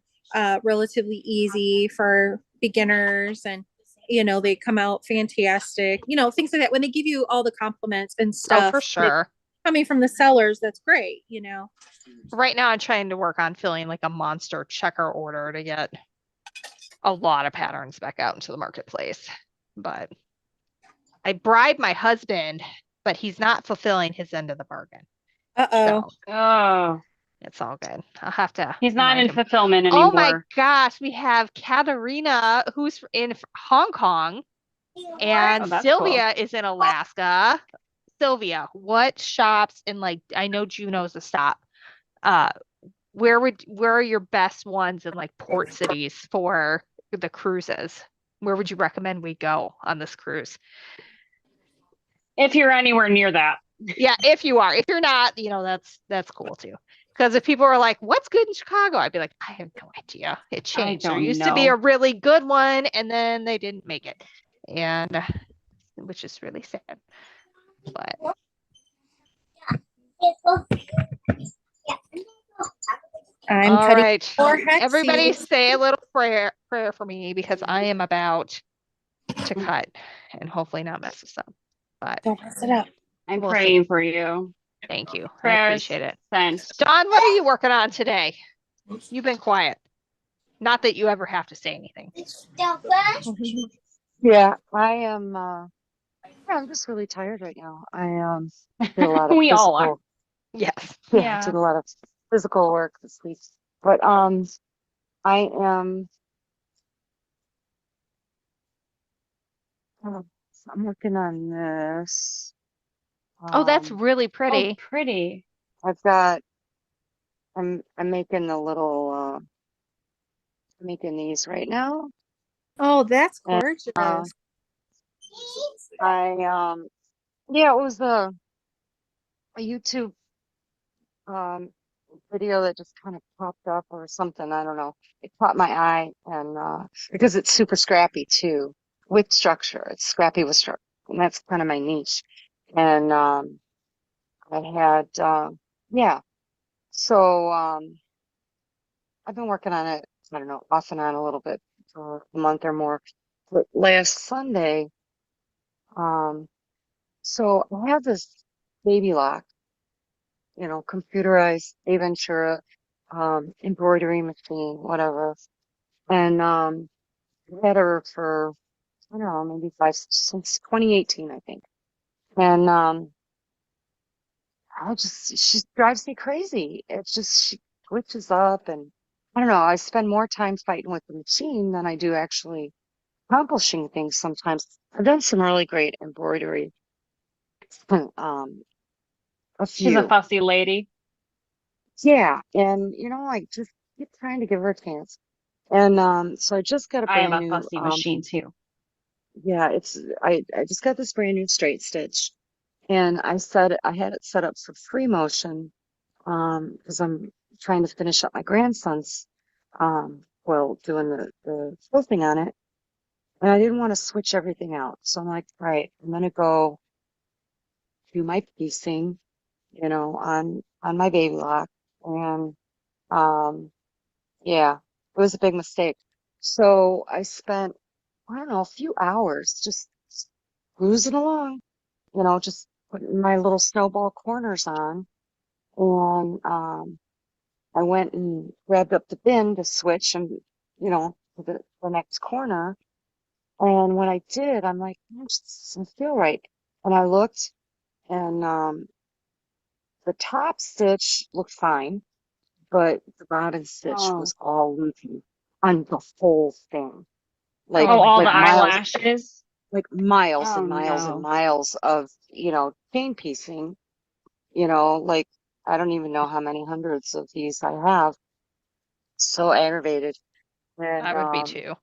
relatively easy for beginners and, they come out fantastic, things like that. When they give you all the compliments and Oh, stuff for sure. coming from the sellers, that's great, Right now, I'm trying to work on filling like a monster checker order to get a lot of patterns back out into the marketplace. But I bribed my husband, but he's not fulfilling his end of the bargain. Uh-oh. So Oh, it's all good. I'll have to he's not remind in him. fulfillment Oh my anymore. gosh, we have Katarina who's in Hong Kong and Oh, that's cool. Sylvia is in Alaska. Sylvia, what shops in like I know Juneau's a stop. Uh where are your best ones in like port cities for the cruises? Where would you recommend we go on this cruise? If you're anywhere near that. Yeah, if you are. If you're not, that's cool too. Because if people are like, what's good in Chicago? I'd be like, I have no idea. It I changed. There don't used to be know. a really good one and then they didn't make it. And which is really sad. But I'm all cutting right. more Everybody hexes. say a little prayer for me because I am about to cut and hopefully not mess this up. But Don't mess it up. I'm we'll see. praying for you. Thank you. I Prayers appreciate it. sent. Dawn, what are you working on today? You've been quiet. Not that you ever have to say anything. Yeah, I am. I'm just really tired right now. I did a lot of We all are. physical. Yes. Yeah, I Yeah. did a lot of physical work this week. But I am oh, I'm working on this. Oh, that's Um, really Oh, pretty. pretty. I've got I'm making the little making these right now. Oh, that's And gorgeous. I yeah, it was a YouTube um video that just kind of popped up or something. I don't know. It caught my eye and because it's super scrappy too with structure. It's scrappy with structure. And that's kind of my niche. And I had yeah. So I've been working on it, I don't know, off and on a little bit for a month or more. But last Sunday, um so I have this baby lock, computerized Aventura embroidery machine, whatever. And had her for, I don't know, maybe since 2018, I think. And she drives me crazy. It's just, she glitches up and I don't know, I spend more time fighting with the machine than I do actually accomplishing things sometimes. I've done some really great embroidery, um, a She's a few. fussy lady. Yeah. And, I just keep trying to give her a chance. And so I just got a I have brand a new fussy machine too. yeah, I just got this brand new straight stitch and I had it set up for free motion because I'm trying to finish up my grandson's doing the quilting on it. And I didn't want to switch everything out. So I'm like, all right, I'm gonna go do my piecing, on my baby lock. And yeah, it was a big mistake. So I spent, I don't know, a few hours just cruising along, just putting my little snowball corners on. And I went and grabbed up the bin to switch and, to the next corner. And when I did, I'm like, this doesn't feel right. And I looked and the top stitch looked fine, but the bottom stitch Oh. was all loopy on the whole thing. Like, Oh Oh, my all the like gosh. miles, eyelashes. like miles Oh and miles and no. miles of, chain piecing, like I don't even know how many hundreds of these I have. So aggravated. And I would be too.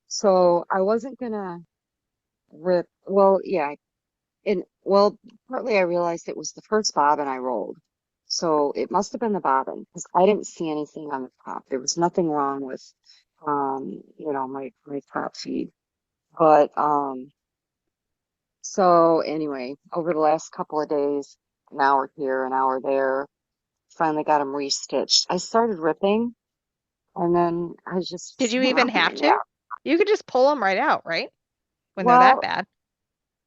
so I wasn't gonna rip, well, yeah, partly I realized it was the first bobbin I rolled. So it must have been the bobbin because I didn't see anything on the top. There was nothing wrong with my top feed. But so anyway, over the last couple of days, an hour here, an hour there, finally got them restitched. I started ripping and then I Did just you went even off in a have nap. to? You could just pull them right out, right? When they're that Well, bad.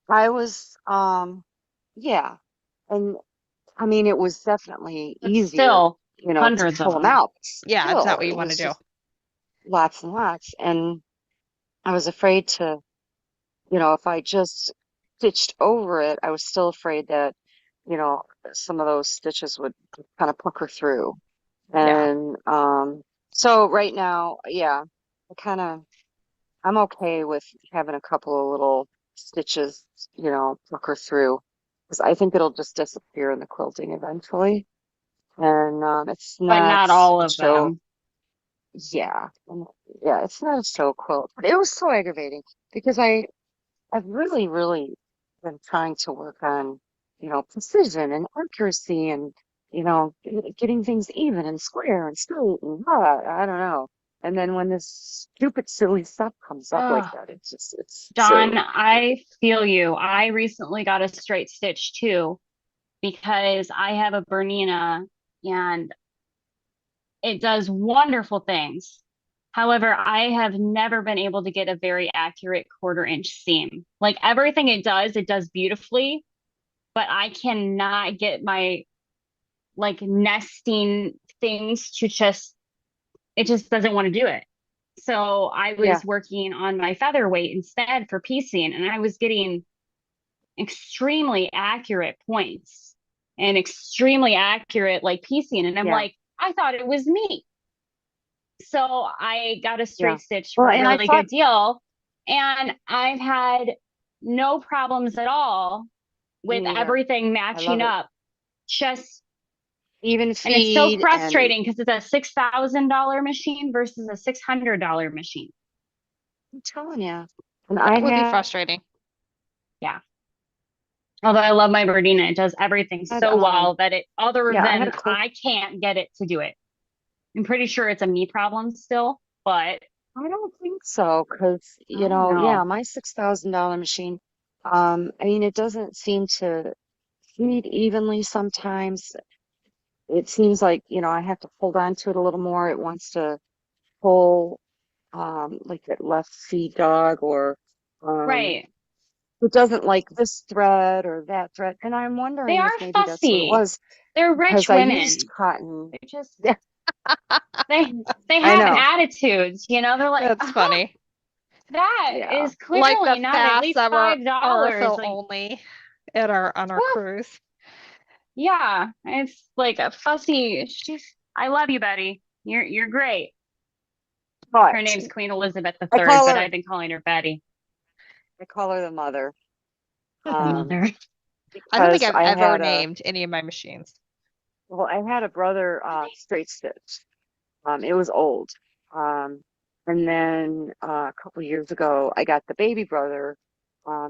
I was yeah. And I mean it was definitely But easier, still, to hundreds of pull them them. out. But Yeah, it's not still, what you it want to was do. just lots and lots. And I was afraid to, if I just stitched over it, I was still afraid that, you know, some of those stitches would kind of pucker through. Yeah. And so right now, yeah, I'm okay with having a couple of little stitches, pucker through because I think it'll just disappear in the quilting eventually. And it's But not not all a of show. them. Yeah, yeah, it's not a show quilt, but it was so aggravating because I've really, really been trying to work on, precision and accuracy and, getting things even and square and straight and I don't know. And then when this stupid, silly stuff comes up like Ugh. that, it's Dawn, silly. I feel you. I recently got a straight stitch too because I have a Bernina and it does wonderful things. However, I have never been able to get a very accurate quarter-inch seam. Like everything it does beautifully, but I cannot get my like nesting things to it just doesn't want to do it. So I Yeah, was working on my featherweight instead for piecing, and I was getting extremely accurate points. and extremely accurate, like piecing. And I'm Yeah. like, I thought it was me. So I got a Yeah. straight stitch Well, for a and I really thought good deal. And I've had no problems at all me with neither. everything I love matching it. up. Just, Even and it's so feed and frustrating because it's a $6,000 machine versus a $600 machine. I'm telling you. And I That would be had frustrating. Yeah. Although I love my Verdina, it does everything so um well that it, other yeah, I had than a quilt. I can't get it to do it. I'm pretty sure it's a me problem still, but I don't think so, because I don't yeah, know. my $6,000 machine, I mean, it doesn't seem to feed evenly sometimes. It seems like, I have to hold on to it a little more. It wants to pull like that left feed dog, or um Right. it doesn't like this thread or that thread. And I'm They wondering are if maybe that's what it fussy. was, They're because rich I used women. cotton. They just Yeah, they they I have know. attitudes, they're like, That's funny. that Yeah. is Like the clearly not at least FAFSA were $5. Artho Like, only at our on our whew, cruise. yeah, it's like a fussy. I love you, Betty. You're great. Her But name's Queen Elizabeth I III, call but her I've been calling her Betty, I call her the mother. the Um, mother. I don't think because I've ever named any of my machines. I had a brother straight stitch. It was old. Um, and then a couple years ago, I got the baby brother,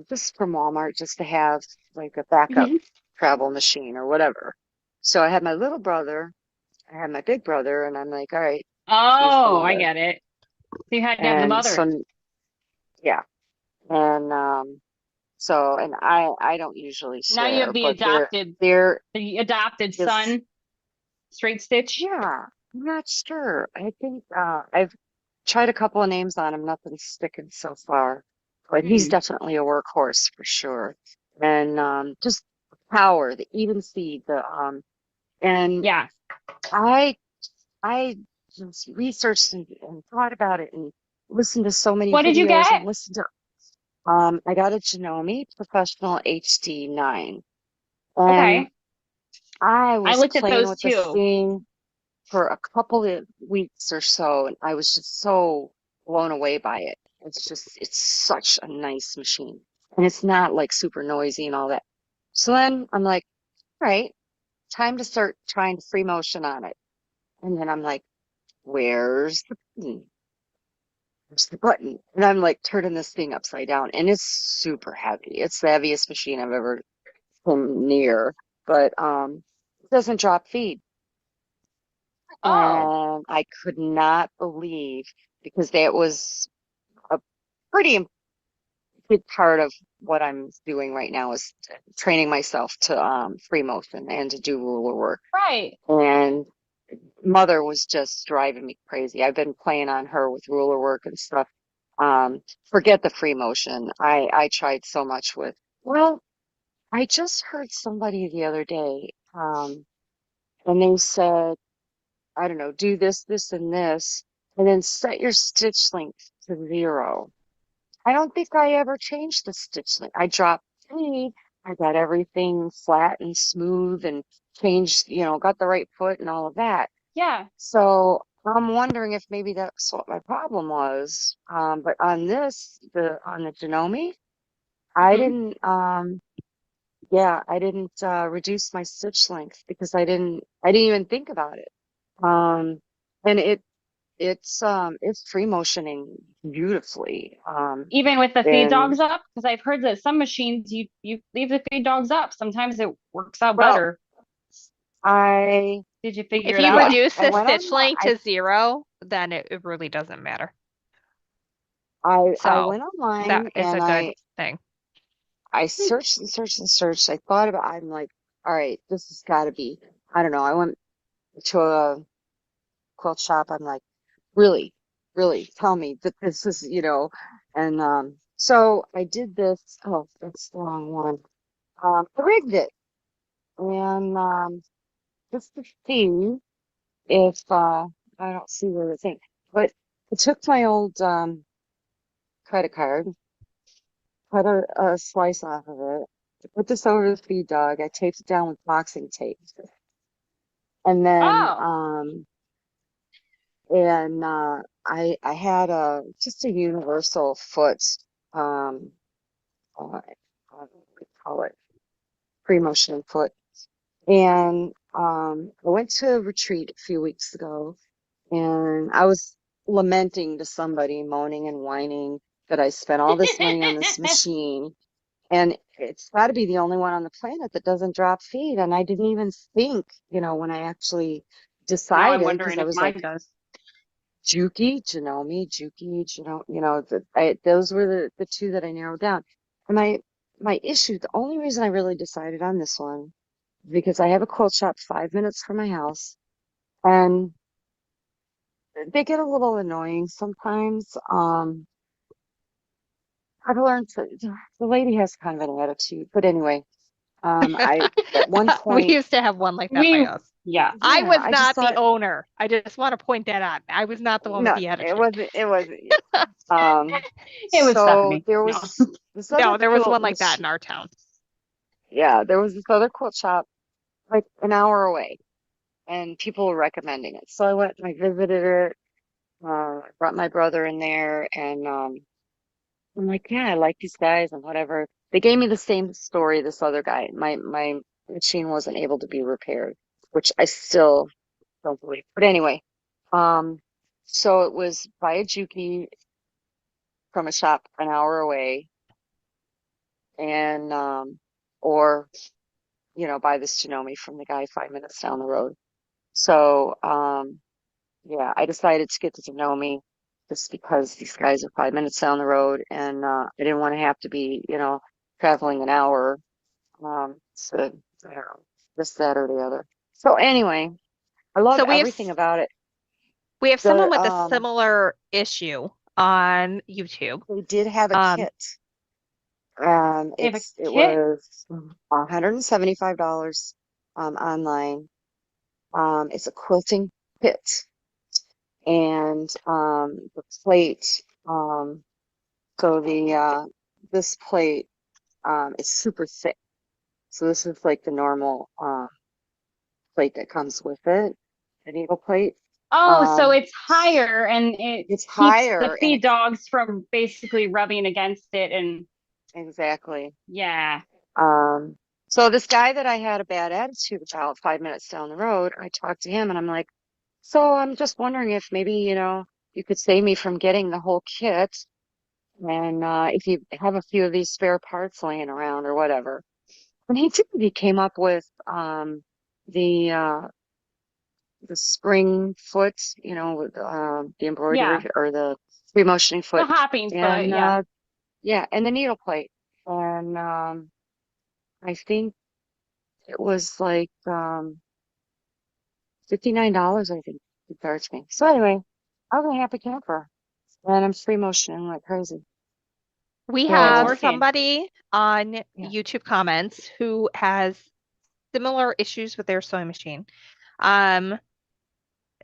just from Walmart, just to have like a backup Mhm. travel machine or whatever. So I had my little brother, I had my big brother, and I'm like, all right, he's the Oh, I mother. get it. So you had to have the And mother. so, yeah. And and I don't usually Now you have swear, the but adopted there the adopted is, son, straight stitch. yeah, I'm not sure. I think I've tried a couple of names on him, nothing's sticking so far. But he's Hmm. definitely a workhorse for sure. And just power, the even speed, the and Yeah. I I just researched and thought about it and listened to so many What did you videos and get? listened to I got a Janome Professional HD 9, and Okay. I I was looked at playing those with this too. thing for a couple of weeks or so, and I was just so blown away by it. It's such a nice machine. And it's not like super noisy and all that. So then I'm like, all right, time to start trying to free motion on it. And then I'm like, where's the button? Where's the button? And I'm like turning this thing upside down, and it's super heavy. It's the heaviest machine I've ever come near, but it doesn't drop feed. Oh, And I could not believe, because that was a pretty big part of what I'm doing right now, is training myself to free motion and to do ruler work. right. And mother was just driving me crazy. I've been playing on her with ruler work and stuff. Forget the free motion. I tried so much with, well, I just heard somebody the other day, and they said, I don't know, do this, this, and this, and then set your stitch length to 0. I don't think I ever changed the stitch length. I dropped feed. I got everything flat and smooth and changed, got the right foot and all of that. Yeah. So I'm wondering if maybe that's what my problem was. But on on the Janome, I Hmm. didn't, yeah, I didn't reduce my stitch length, because I didn't even think about it. Um, and it's free motioning beautifully. Even with the feed And dogs up, because I've heard that some machines you leave the feed dogs up. Sometimes it works out well, better. I Did you figure If it you yeah, out? reduce I the went stitch online. length to 0, then it really doesn't matter. I So went online that is and a good thing. I searched and searched and searched. I thought about. I'm like, all right, this has got to be. I don't know. I went to a quilt shop. I'm like, really, really, tell me that this is, and so I did this. Oh, that's the wrong one. I rigged it, and just to see if I don't see where the thing, but I took my old credit card, cut a slice off of it, to put this over the feed dog. I taped it down with boxing tape. And then Oh, I had a just a universal foot what do we call it? Free motion foot. And I went to a retreat a few weeks ago, and I was lamenting to somebody, moaning and whining that I spent all this money on this machine, and it's got to be the only one on the planet that doesn't drop feed. And I didn't even think, when I actually now I'm decided, because wondering I if was like, mine does. Juki, those were the two that I narrowed down. And my issue, the only reason I really decided on this one, because I have a quilt shop 5 minutes from my house, and they get a little annoying sometimes. I've learned the lady has kind of an attitude, but anyway, I at one We point, used to have one like that by We, us. yeah. I yeah, was I just not the thought, owner. I just want to point that out. I was not the one with no, the it attitude. wasn't, it wasn't you. It was So Stephanie. there No. was this other No, there was quilt one like that machine. in our town. Yeah, there was this other quilt shop like an hour away, and people were recommending it. So I went and I visited it. I brought my brother in there, and I'm like, yeah, I like these guys and whatever. They gave me the same story this other guy. My machine wasn't able to be repaired, which I still don't believe. But anyway, um, so it was buy a Juki from a shop an hour away, and or buy this Janome from the guy 5 minutes down the road. So yeah, I decided to get to Janome just because these guys are 5 minutes down the road, and I didn't want to have to be, traveling an hour. So I don't know, this, that, or the other. So anyway, I love So everything about it. we have someone The with a similar issue on YouTube. They did have a Um, kit. They have a It kit. was $175 online. It's a quilting kit, and the plate. So the this plate is super thick. So this is like the normal plate that comes with it, the needle plate. Oh, so Um, it's higher and it it's keeps the higher and feed dogs from basically rubbing against it. And exactly. yeah. Um, so this guy that I had a bad attitude about 5 minutes down the road, I talked to him and I'm like, so I'm just wondering if maybe, you could save me from getting the whole kit, and if you have a few of these spare parts laying around or whatever. And he did. He came up with the uh the spring foot, with the embroidery Yeah. or the free motioning The foot, hopping foot. and Yeah. yeah, and the needle plate. And I think it was like $59, I think he charged me. So anyway, I was a happy camper, and I'm free motioning like crazy. we It's have So working. somebody on yeah. YouTube comments who has similar issues with their sewing machine. Um,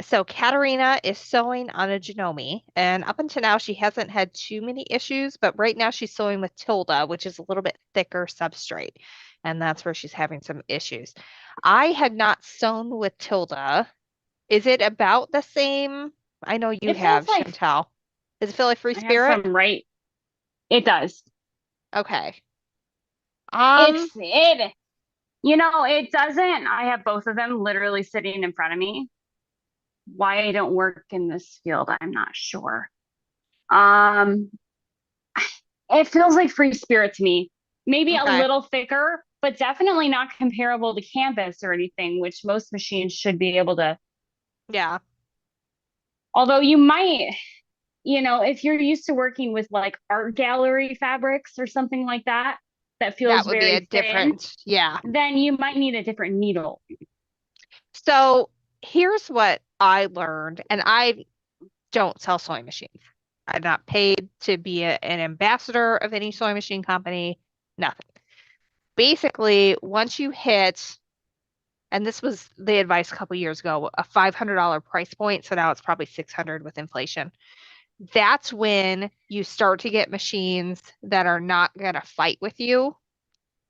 so Katarina is sewing on a Janome, and up until now she hasn't had too many issues, but right now she's sewing with Tilda, which is a little bit thicker substrate, and that's where she's having some issues. I had not sewn with Tilda. Is it about the same? I know you It feels have, like Chantel. Does it feel like Free I have Spirit? some right. It does. Okay. It's Um, it. It doesn't. I have both of them literally sitting in front of me. Why I don't work in this field, I'm not sure. Um, it feels like free spirit to me. Maybe a okay. little thicker, but definitely not comparable to canvas or anything, which most machines should be able to. Yeah, Although you might, if you're used to working with like art gallery fabrics or something like that, that that feels would be a very thin, different, yeah. then you might need a different needle. So here's what I learned, and I don't sell sewing machines. I'm not paid to be an ambassador of any sewing machine company, nothing. Basically, once you hit, and this was the advice a couple years ago, a $500 price point, so now it's probably 600 with inflation. That's when you start to get machines that are not going to fight with you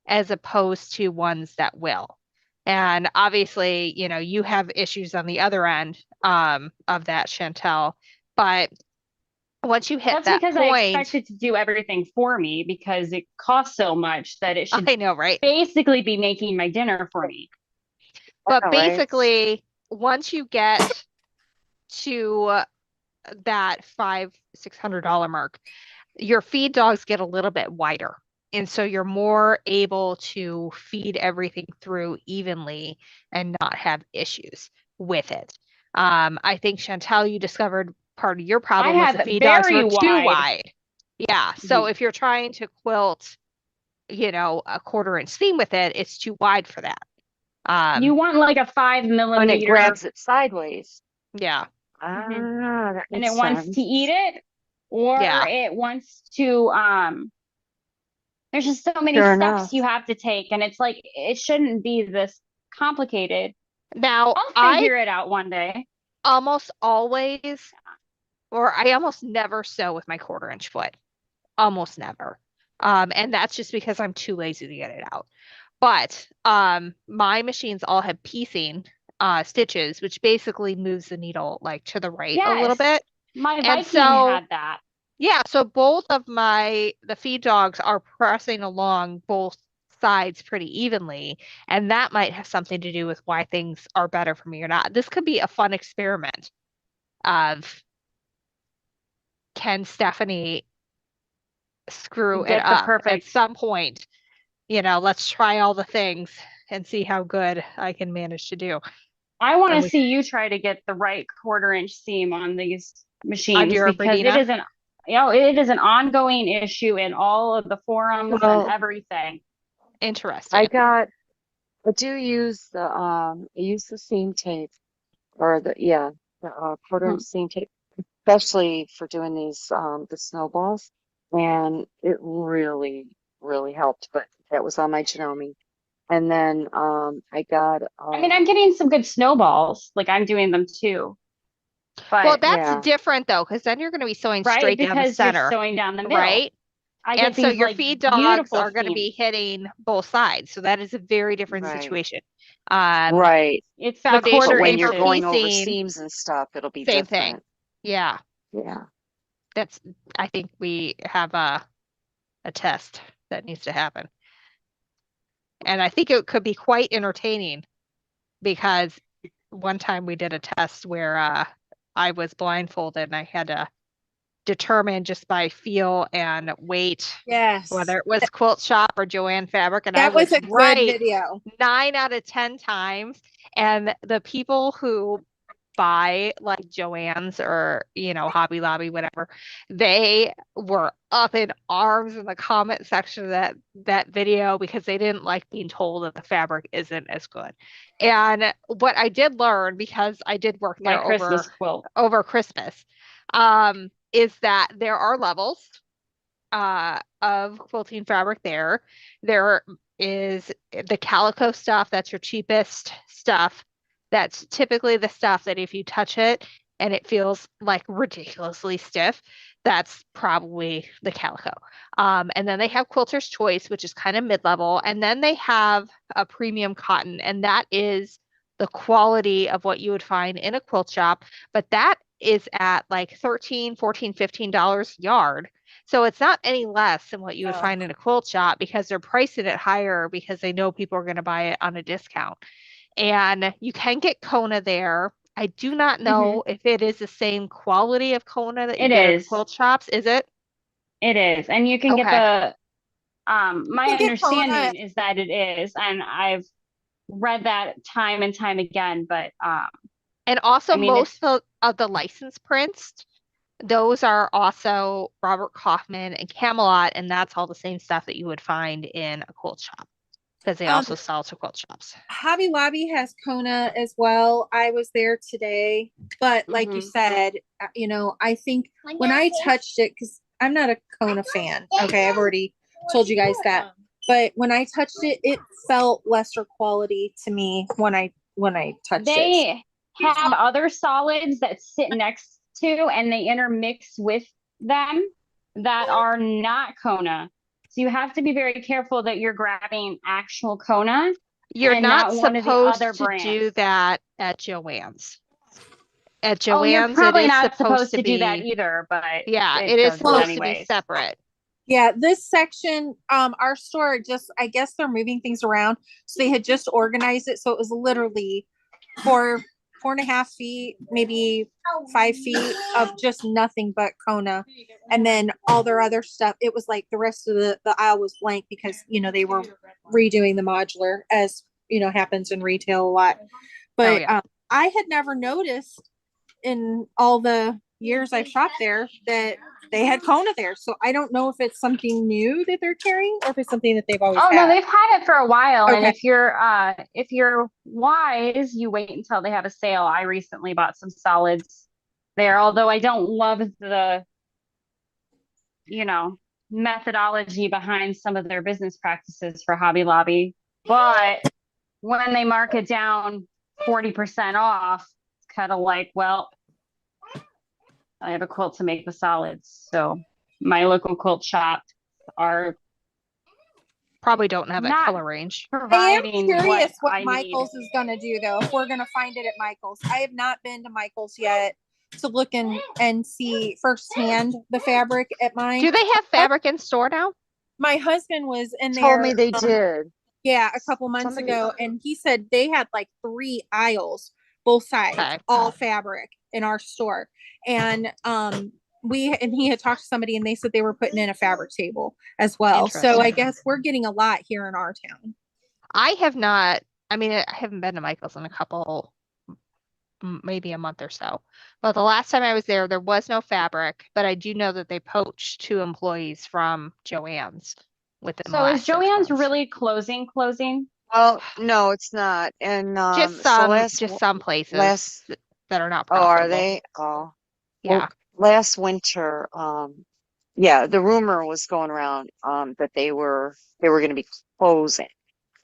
as opposed to ones that will. And obviously, you know, you have issues on the other end of that, Chantel. But once you hit That's that because I point, expect it to do everything for me because it costs so much that it should I know, right? basically be making my dinner for me. But All right. basically, once you get to that $500-600 mark, your feed dogs get a little bit wider. And so you're more able to feed everything through evenly and not have issues with it. I think Chantel, you discovered part of your I problem was the have feed dogs very were too wide. wide. Yeah. So Mhm. if you're trying to quilt, you know, a 1/4 inch seam with it, it's too wide for that. You want like a five When it millimeter, grabs it sideways. Yeah. mhm, That and it makes wants to sense. eat it, or Yeah. it wants to there's just so many Sure steps enough. you have to take, and it's like it shouldn't be this complicated. Now, I'll I figure it out one day. almost always, or I almost never sew with my 1/4 inch foot. Almost never. And that's just because I'm too lazy to get it out. But my machines all have piecing stitches, which basically moves the needle like to the right a little Yes, bit. my And Viking so, had that. yeah, so both of the feed dogs are pressing along both sides pretty evenly, and that might have something to do with why things are better for me or not. This could be a fun experiment of can Stephanie screw it Get the up at perfect. some point? You know, let's try all the things and see how good I can manage to do. I want And to we see you try to get the right 1/4 inch seam on these on machines your because it Verdina, is an, you know, it is an ongoing issue in all of the forums and Well, everything. I interesting. got, I do use I use the seam tape or the 1/4 inch Hmm. seam tape, especially for doing these, the snowballs. And it really, really helped. But that was on my Janome. And then, I got, I mean, I'm getting some good snowballs. Like I'm doing them too, Well, but that's yeah, different though, because then you're going to be sewing right, straight down the because you're center, sewing down the middle. right? I get And so these your like feed dogs beautiful are going to seams. be hitting both sides. So that is a very different right, situation. Um, right. It's the Foundation But quarter when you're paper inches. going over piecing, seams and stuff, it'll be same thing. different. Yeah, Yeah. that's, I think we have a test that needs to happen. And I think it could be quite entertaining because one time we did a test where I was blindfolded and I had to determine just by feel and weight Yes. whether it was Quilt Shop or Joanne Fabric, and I That was was a good right video. 9 out of 10 times. And the people who buy like Joann's or Hobby Lobby, whatever, they were up in arms in the comment section of that video because they didn't like being told that the fabric isn't as good. And what I did learn, because I did work My there Christmas quilt. over Christmas, is that there are levels of quilting fabric there. There is the calico stuff, that's your cheapest stuff. That's typically the stuff that if you touch it and it feels like ridiculously stiff, that's probably the calico. And then they have Quilter's Choice, which is kind of mid-level. And then they have a premium cotton, and that is the quality of what you would find in a quilt shop. But that is at like 13, 14, $15 a yard. So it's not any less than what you would Oh. find in a quilt shop because they're pricing it higher because they know people are going to buy it on a discount. And you can get Kona there. I do not Hmm. know if it is the same quality of Kona that you It get at the is. quilt shops. Is it? It is. And you can get Okay. the You my can get Kona. understanding is that it is, and I've read that time and time again, but And also I mean it's most of the license prints, those are also Robert Kaufman and Camelot, and that's all the same stuff that you would find in a quilt shop because they Um, also sell to quilt shops. Hobby Lobby has Kona as well. I was there today, but like you mhm. said, I think when I touched it, because I'm not a Kona fan. Okay, I've already told you guys that. But when I touched it, it felt lesser quality to me when I touched it. They have other solids that sit next to and they intermix with them that are not Kona. So you have to be very careful that you're grabbing actual Kona You're and not not one of the other supposed to do brands. that at Joann's. At Oh, you're Joann's, it probably is not supposed supposed to to do that be, either, but yeah, it it is does it supposed to be anyways. separate. Yeah, this section, our store just, I guess they're moving things around. So they had just organized it. So it was literally 4.5 feet, maybe 5 feet of just nothing but Kona. And then all their other stuff, it was like the rest of the aisle was blank because, they were redoing the modular, as, happens in retail a lot. But yeah. I had never noticed in all the years I've shopped there that they had Kona there. So I don't know if it's something new that they're carrying or if it's something that they've always Oh no, had. they've had it for a while. And Okay. if you're wise, you wait until they have a sale. I recently bought some solids there, although I don't love the, methodology behind some of their business practices for Hobby Lobby. But when they mark it down 40% off, it's kind of like, well, I have a quilt to make the solids. So my local quilt shop are Probably don't have that not color range. I am providing curious what I need. Michael's is going to do, though, if we're going to find it at Michael's. I have not been to Michael's yet to look and see firsthand the fabric at mine. Do they have fabric in store now? My husband was in Told there, me they did. yeah, a couple months Somebody- ago, and he said they had like 3 aisles, both sides, Okay. all fabric in our store. And he had talked to somebody and they said they were putting in a fabric table as well. So I Interesting. guess we're getting a lot here in our town. I have not, I mean, I haven't been to Michael's in a couple, maybe a month or so. But the last time I was there, there was no fabric, but I do know that they poached 2 employees from Joann's within the So is last 6 Joann's months. really closing? Well, no, it's not. And Just so some places last that are not oh, are profitable. they? Oh, Yeah. well, last winter, yeah, the rumor was going around that they were going to be closing.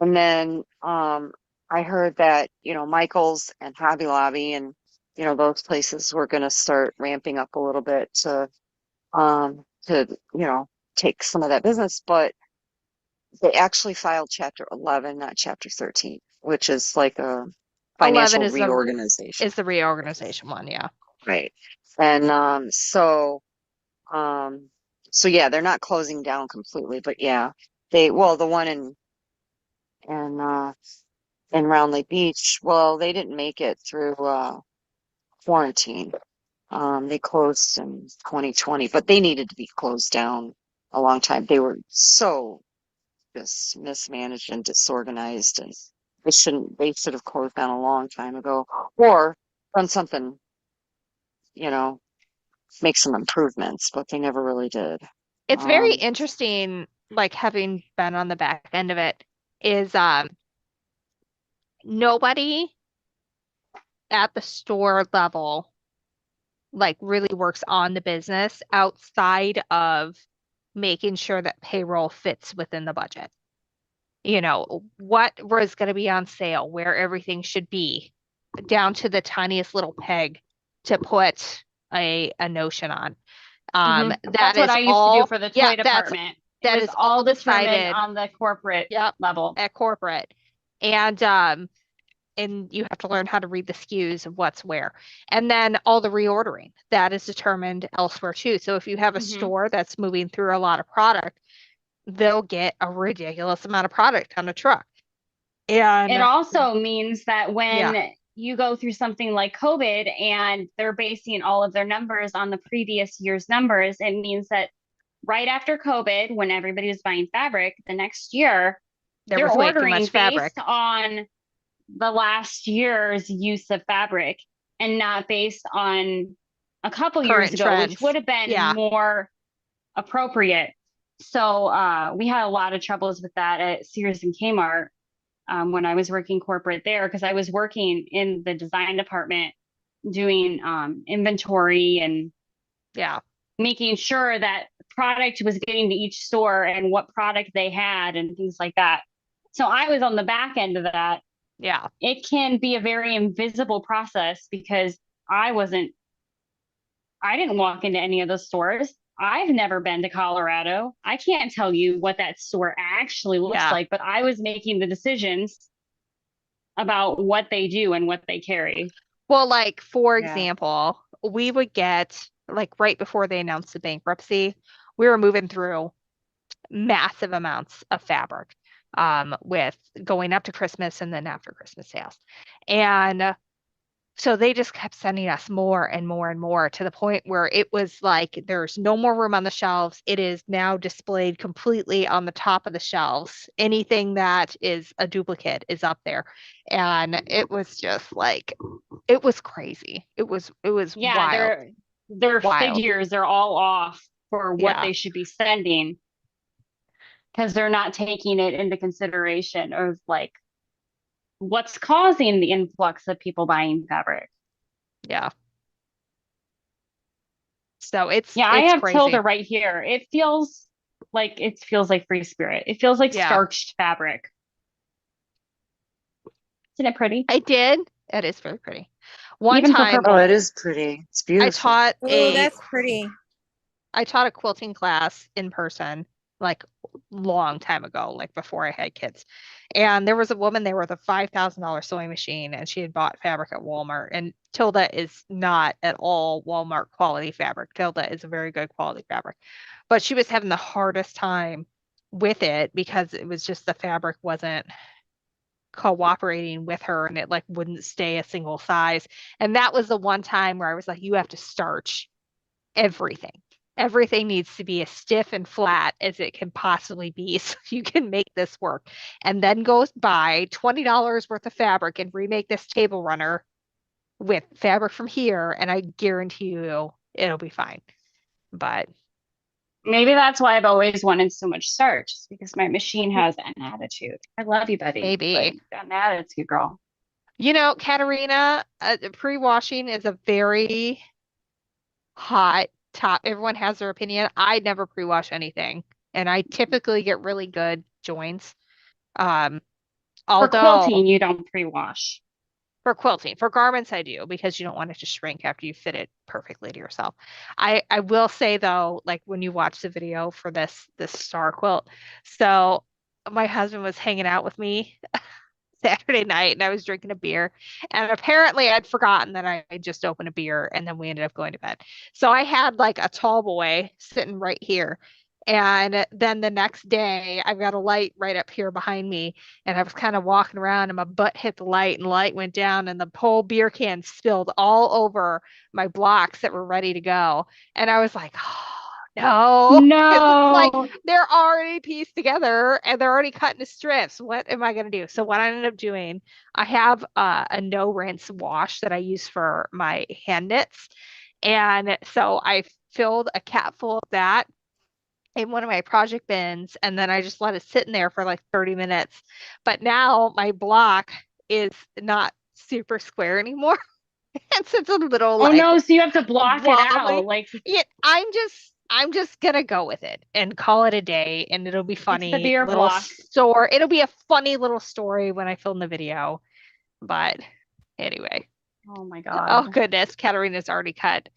And then I heard that, Michael's and Hobby Lobby and those places were going to start ramping up a little bit to take some of that business, but they actually filed Chapter 11, not Chapter 13, which is like a 11 financial is reorganization. the reorganization one, yeah. Right. And so yeah, they're not closing down completely, but yeah, the one in Round Lake Beach, well, they didn't make it through quarantine. They closed in 2020, but they needed to be closed down a long time. They were so just mismanaged and disorganized, and they should have closed down a long time ago or done something, make some improvements, but they never really did. It's very Um, interesting, like having been on the back end of it, is nobody at the store level like really works on the business outside of making sure that payroll fits within the budget. What was going to be on sale, where everything should be, down to the tiniest little peg to put a notion on. That That's what is I used all, to do for the toy yeah, department. that It was is all all determined decided. on the corporate Yep, level. at corporate. And you have to learn how to read the SKUs of what's where. And then all the reordering that is determined elsewhere too. So if you have a store that's moving through a lot of product, they'll get a ridiculous amount of product on a truck. And It also means that when Yeah. you go through something like COVID and they're basing all of their numbers on the previous year's numbers, it means that right after COVID, when everybody was buying fabric, the next year, there they're was way too ordering much fabric. based on the last year's use of fabric and not based on a couple years Current ago, trends. which would have been Yeah. more appropriate. So we had a lot of troubles with that at Sears and Kmart when I was working corporate there, because I was working in the design department doing inventory and Yeah. making sure that product was getting to each store and what product they had and things like that. So I was on the back end of that. Yeah. It can be a very invisible process because I didn't walk into any of those stores. I've never been to Colorado. I can't tell you what that store actually looks Yeah. like, but I was making the decisions about what they do and what they carry. Well, like for Yeah. example, we would get like right before they announced the bankruptcy, we were moving through massive amounts of fabric with going up to Christmas and then after Christmas sales. And so they just kept sending us more and more and more to the point where it was like there's no more room on the shelves. It is now displayed completely on the top of the shelves. Anything that is a duplicate is up there. And it was just like it was crazy. It was Yeah, wild. their Wild. figures are all off for what Yeah. they should be sending because they're not taking it into consideration of like what's causing the influx of people buying fabric. Yeah. So it's Yeah, I it's have crazy. Tilda right here. It feels like free spirit. It feels like Yeah. starched fabric. Isn't it pretty? I did. It is very pretty. One Even for time Oh, purple. it is pretty. It's I beautiful. taught Oh, a that's pretty. I taught a quilting class in person, like long time ago, like before I had kids. And there was a woman there with a $5,000 sewing machine, and she had bought fabric at Walmart. And Tilda is not at all Walmart quality fabric. Tilda is a very good quality fabric, but she was having the hardest time with it because it was just the fabric wasn't cooperating with her and it like wouldn't stay a single size. And that was the one time where I was like, you have to starch everything. Everything needs to be as stiff and flat as it can possibly be so you can make this work. And then go buy $20 worth of fabric and remake this table runner with fabric from here, and I guarantee you it'll be fine. But Maybe that's why I've always wanted so much starch, is because my machine has an attitude. I love you, Betty, but maybe, you've got an attitude, girl. Katerina, pre-washing is a very hot top. Everyone has their opinion. I never pre-wash anything, and I typically get really good joints. Um, For although quilting, you don't pre-wash. for quilting, for garments, I do because you don't want it to shrink after you fit it perfectly to yourself. I will say though, like when you watch the video for this star quilt, so my husband was hanging out with me Saturday night and I was drinking a beer. And apparently I'd forgotten that I just opened a beer and then we ended up going to bed. So I had like a tall boy sitting right here. And then the next day, I've got a light right up here behind me. And I was kind of walking around and my butt hit the light and light went down and the whole beer can spilled all over my blocks that were ready to go. And I was like, oh, no, because it's like No. they're already pieced together and they're already cut into strips. What am I going to do? So what I ended up doing, I have a no rinse wash that I use for my hand knits. And so I filled a cap full of that in one of my project bins and then I just let it sit in there for like 30 minutes. But now my block is not super square anymore. It's a little Oh like no, so you have to block it wobbly. out. Like Yeah, I'm just gonna go with it and call it a day, and it'll be it's the funny beer little block. story. It'll be a funny little story when I film the video. But anyway, Oh my oh God. goodness, Katarina's already cut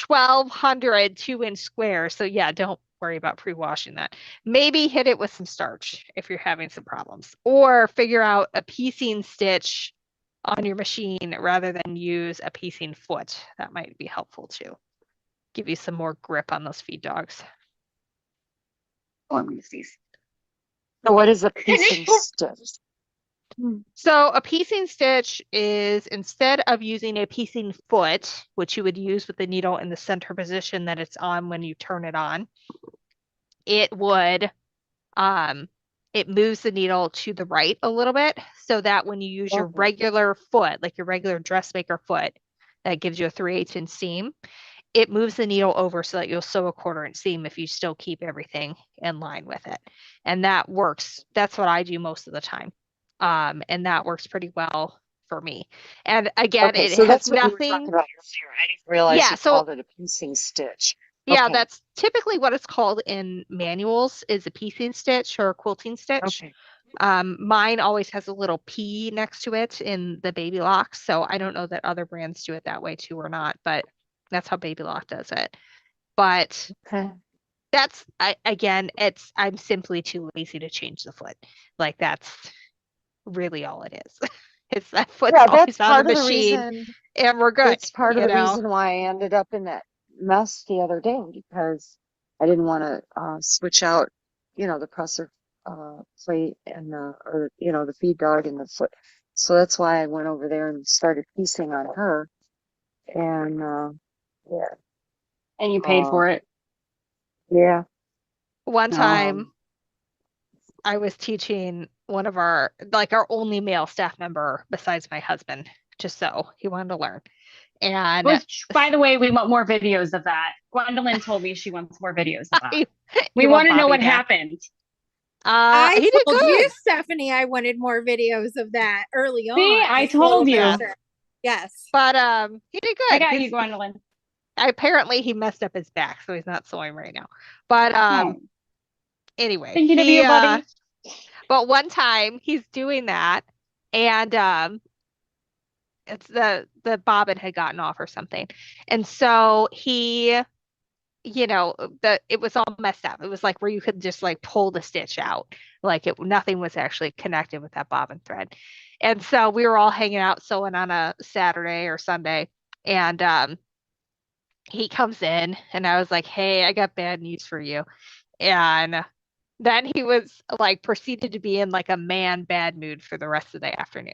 1,200 2-inch squares. So yeah, don't worry about pre-washing that. Maybe hit it with some starch if you're having some problems, or figure out a piecing stitch on your machine rather than use a piecing foot. That might be helpful too. Give you some more grip on those feed dogs. Oh, let me see. So what is a piecing stitch? So a piecing stitch is instead of using a piecing foot, which you would use with the needle in the center position that it's on when you turn it on, it would it moves the needle to the right a little bit so that when you use your Okay. regular foot, like your regular dressmaker foot, that gives you a 3/8 inch seam, it moves the needle over so that you'll sew a 1/4 inch seam if you still keep everything in line with it. And that works. That's what I do most of the time. And that works pretty well for me. And again, Okay, it so has that's what you were talking nothing. about earlier. I didn't realize Yeah, you so called it a piecing stitch. yeah, Okay. that's typically what it's called in manuals is a piecing stitch or a quilting stitch. Okay. Mine always has a little P next to it in the Baby Lock, so I don't know that other brands do it that way too or not, but that's how Baby Lock does it. But Okay. that's I'm simply too lazy to change the foot. Like that's really all it is. It's that foot's Yeah, always on the machine and we're good, that's part of you the know. reason why I ended up in that mess the other day because I didn't want to switch out, the presser plate and the feed dog and the foot. So that's why I went over there and started piecing on her. And yeah, And you paid uh, for it. yeah. One time Um, I was teaching one of our only male staff member besides my husband, just so he wanted to learn. And Which, by the way, we want more videos of that. Gwendolyn told me she wants more videos of that. you, We you want want to know Bobby what back. happened. I He did told you, good. Stephanie, I wanted more videos of that early See, on. I before told we you. got there. Yes. But he did I good. got you, Gwendolyn. Apparently he messed up his back, so he's not sewing right now. But Oh, anyway, thinking of you, buddy. but one time he's doing that and it's the bobbin had gotten off or something. And so he, it was all messed up. It was like where you could just like pull the stitch out. Like nothing was actually connected with that bobbin thread. And so we were all hanging out sewing on a Saturday or Sunday. And he comes in and I was like, "Hey, I got bad news for you." And then he was like proceeded to be in like a man bad mood for the rest of the afternoon.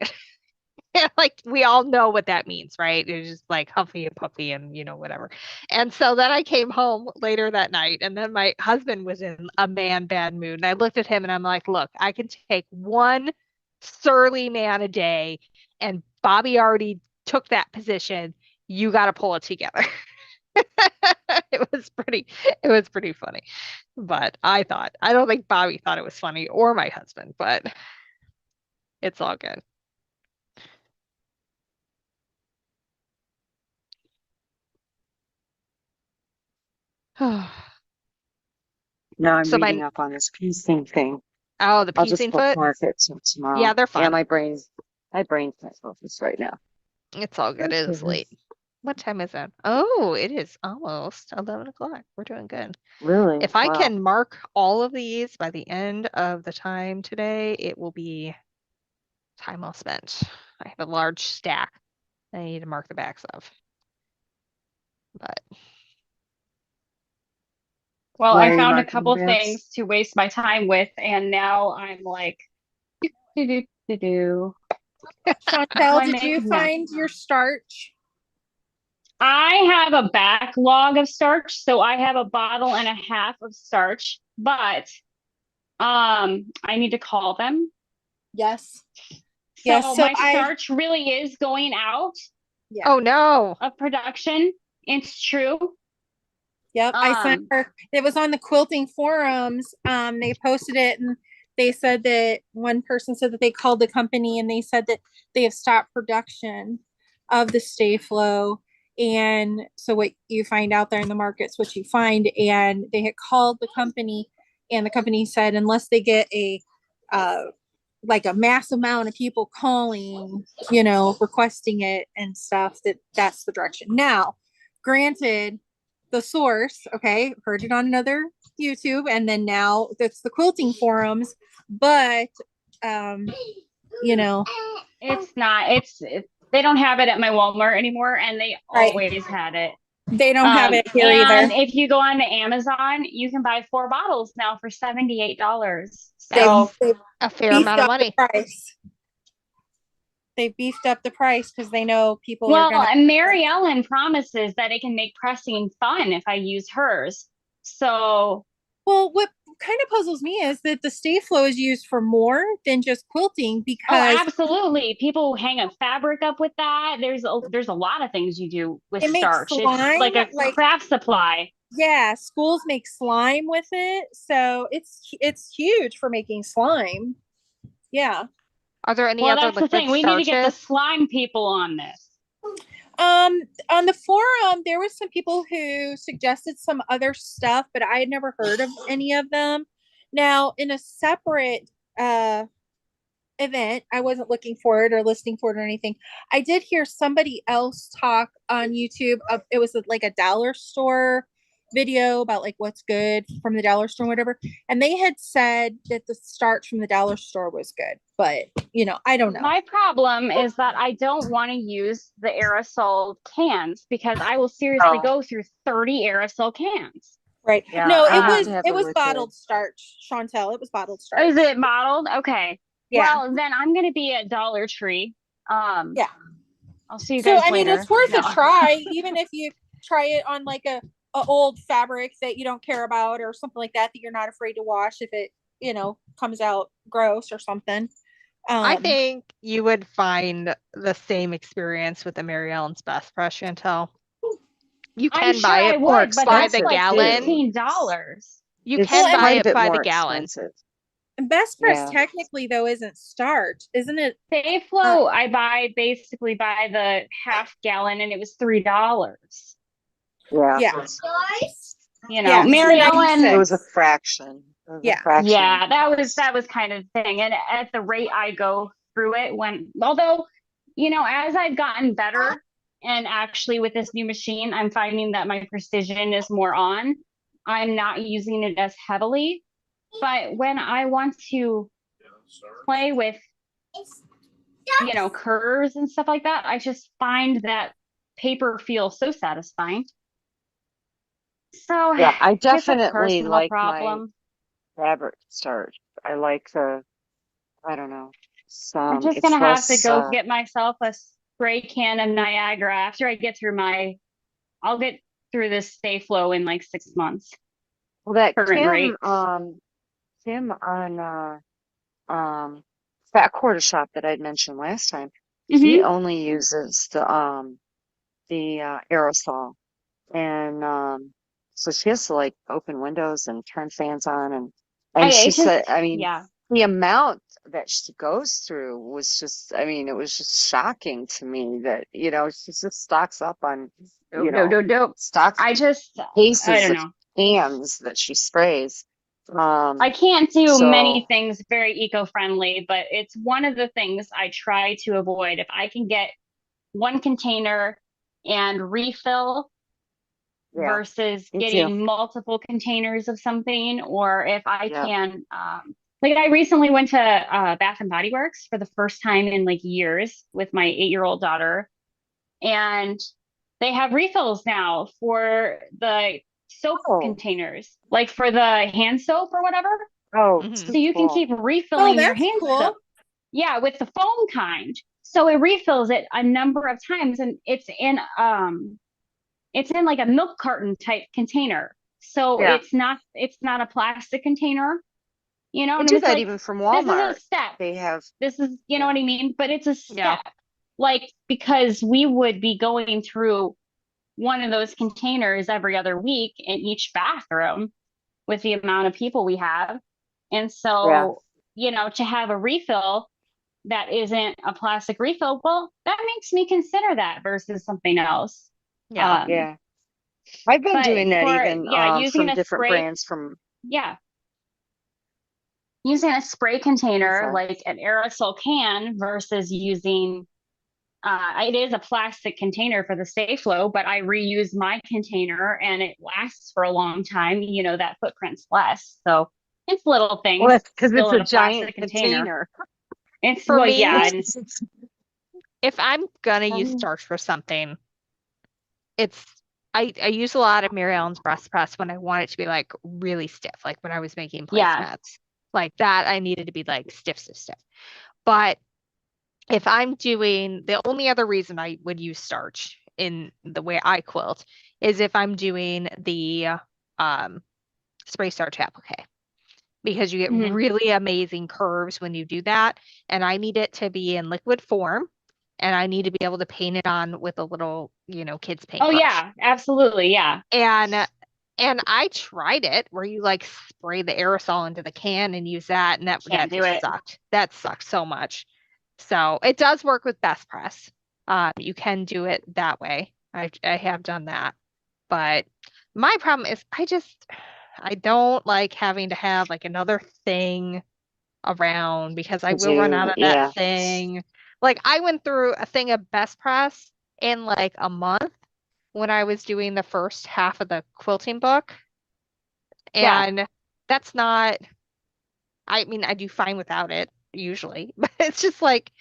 Like we all know what that means, right? It's just like huffy and puffy and whatever. And so then I came home later that night and then my husband was in a man bad mood. And I looked at him and I'm like, look, I can take one surly man a day and Bobby already took that position. You got to pull it together. It was pretty funny. But I don't think Bobby thought it was funny or my husband, but it's all good. Now I'm So reading up on this piecing thing. the I'll just piecing foot, bookmark it till yeah, tomorrow. they're Yeah, fun. my brain's not focused right now. It's all good. It is late. What time is it? Oh, it is almost 11 o'clock. We're doing good. Really? If I Wow. can mark all of these by the end of the time today, it will be time well spent. I have a large stack I need to mark the backs of. But Well, Why I are you found a marking the couple backs? things to waste my time with, and now I'm like, do do do do. Do Chantel, I did make you next? find your starch? I have a backlog of starch, so I have a bottle and a half of starch, but I need to call them. Yes. Yes. So So my starch really is going out yeah. oh no. of production. It's true. Yep. I sent Um, her, it was on the quilting forums. They posted it and they said that one person said that they called the company and they said that they have stopped production of the stay flow. And so what you find out there in the market's what you find. And they had called the company and the company said unless they get a like a mass amount of people calling, requesting it and stuff, that's the direction. Now, granted, the source, okay, heard it on another YouTube, and then now that's the quilting forums, but um, you know, it's not. They don't have it at my Walmart anymore, and they right. always had it. They don't have it here And either. if you go on to Amazon, you can buy 4 bottles now for $78. They've, So they've A fair beefed amount of up the money. price. They beefed up the price because they know people are well, gonna. and Mary Ellen promises that it can make pressing fun if I use hers. So, Well, what kind of puzzles me is that the stay flow is used for more than just quilting oh, because absolutely. People hang a fabric up with that. There's a lot of things you do with it makes starch. It's slime. like a Like, craft supply. yeah, schools make slime with it, so it's huge for making slime. Yeah. Are there any Well, other that's the liquid thing. We need to get the starches? slime people on this. On the forum, there was some people who suggested some other stuff, but I had never heard of any of them. Now, in a separate event, I wasn't looking for it or listening for it or anything. I did hear somebody else talk on YouTube of it was like a dollar store video about like what's good from the dollar store, or whatever, and they had said that the starch from the dollar store was good, but I don't know. My problem is that I don't want to use the aerosol cans because I will seriously Oh. go through 30 aerosol cans. Right? Yeah, No, I it have was to have it the was liquid. bottled starch, Chantel. It was bottled starch. Is it bottled? Okay. Yeah. Well, then I'm gonna be at Dollar Tree. Yeah. I'll see you So guys I mean, later. it's worth No. a try, even if you try it on like a old fabric that you don't care about or something like that you're not afraid to wash if it comes out gross or something. I think you would find the same experience with the Mary Ellen's Best Press, Chantel. You I'm can sure buy I it would, but by that's the like gallon. $15. You It's can buy quite a it bit by the more gallon. expensive. Best Press Yeah. technically though isn't starch, isn't it? Safe Flow, I basically buy the half gallon and it was $3. Yeah. Yeah. Mary $2.96. Ellen, It was a fraction. It was a Yeah. fraction yeah, of the cost. that was kind of the thing. And at the rate I go through it although, as I've gotten better and actually with this new machine, I'm finding that my precision is more on. I'm not using it as heavily. But when I want to play with, curves and stuff like that, I just find that paper feels so satisfying. So Yeah, I it's a definitely personal like my problem. fabric starch. I like I don't know. I'm just It's gonna have to less, go get myself a spray can of Niagara after I get through I'll get through this Stay Flow in like 6 months, well, that current rate. Kim on, Fat Quarter Shop that I'd mentioned last time, he Hmm. only uses the aerosol. And, so she has to like open windows and turn fans on and she It's just, said, I mean, yeah. the amount that she goes through was just, I mean, it was just shocking to me that, she just stocks up on, No. stocks I cases don't of know. cans that she sprays. I can't do many So things very eco-friendly, but it's one of the things I try to avoid. If I can get one container and refill yeah, versus me too. getting multiple containers of something, or if I Yeah. can, like I recently went to Bath and Body Works for the first time in like years with my 8-year-old daughter, and they have refills now for the soap Oh, containers, like for the hand soap or whatever. oh, Mhm. So too you can cool. keep Oh, refilling your that's hand cool. soap. Yeah, with the foam kind. So it refills it a number of times and it's in like a milk carton type container. So Yeah. it's not a plastic container, They and do it's that like even from this is a Walmart. step. They have, This is, you know yeah, what I mean? But it's a Yeah. step. Like because we would be going through one of those containers every other week in each bathroom with the amount of people we have. And yeah, so, to have a refill that isn't a plastic refill, well, that makes me consider that versus something else. Yeah. Um, yeah. I've been but doing that for, even yeah, using from a different spray, brands from yeah, using a spray I'm container sorry. like an aerosol can versus using, it is a plastic container for the Stay Flow, but I reuse my container and it lasts for a long time. That footprint's less. So it's little Well, things that's because it's still a in a giant plastic container. container. It's, For well, me, yeah, and if I'm gonna use Um, starch for something, it's I use a lot of Mary Ellen's breast press when I want it to be like really stiff, like when I was making yeah. placemats. Like that, I needed to be like stiff. But if I'm doing the only other reason I would use starch in the way I quilt is if I'm doing the um spray starch applique because you get Mhm. really amazing curves when you do that. And I need it to be in liquid form and I need to be able to paint it on with a little, kids Oh paintbrush. yeah, absolutely. Yeah. And I tried it where you like spray the aerosol into the can and use that, and that Can't do just it. sucked. That sucked so much. So it does work with Best Press. You can do it that way. I have done that. But my problem is I don't like having to have like another thing around because I will run out of that yeah. thing. Like I went through a thing of Best Press in like a month when I was doing the first half of the quilting book. Yeah, And that's not, I mean, I do fine without it usually, but it's just like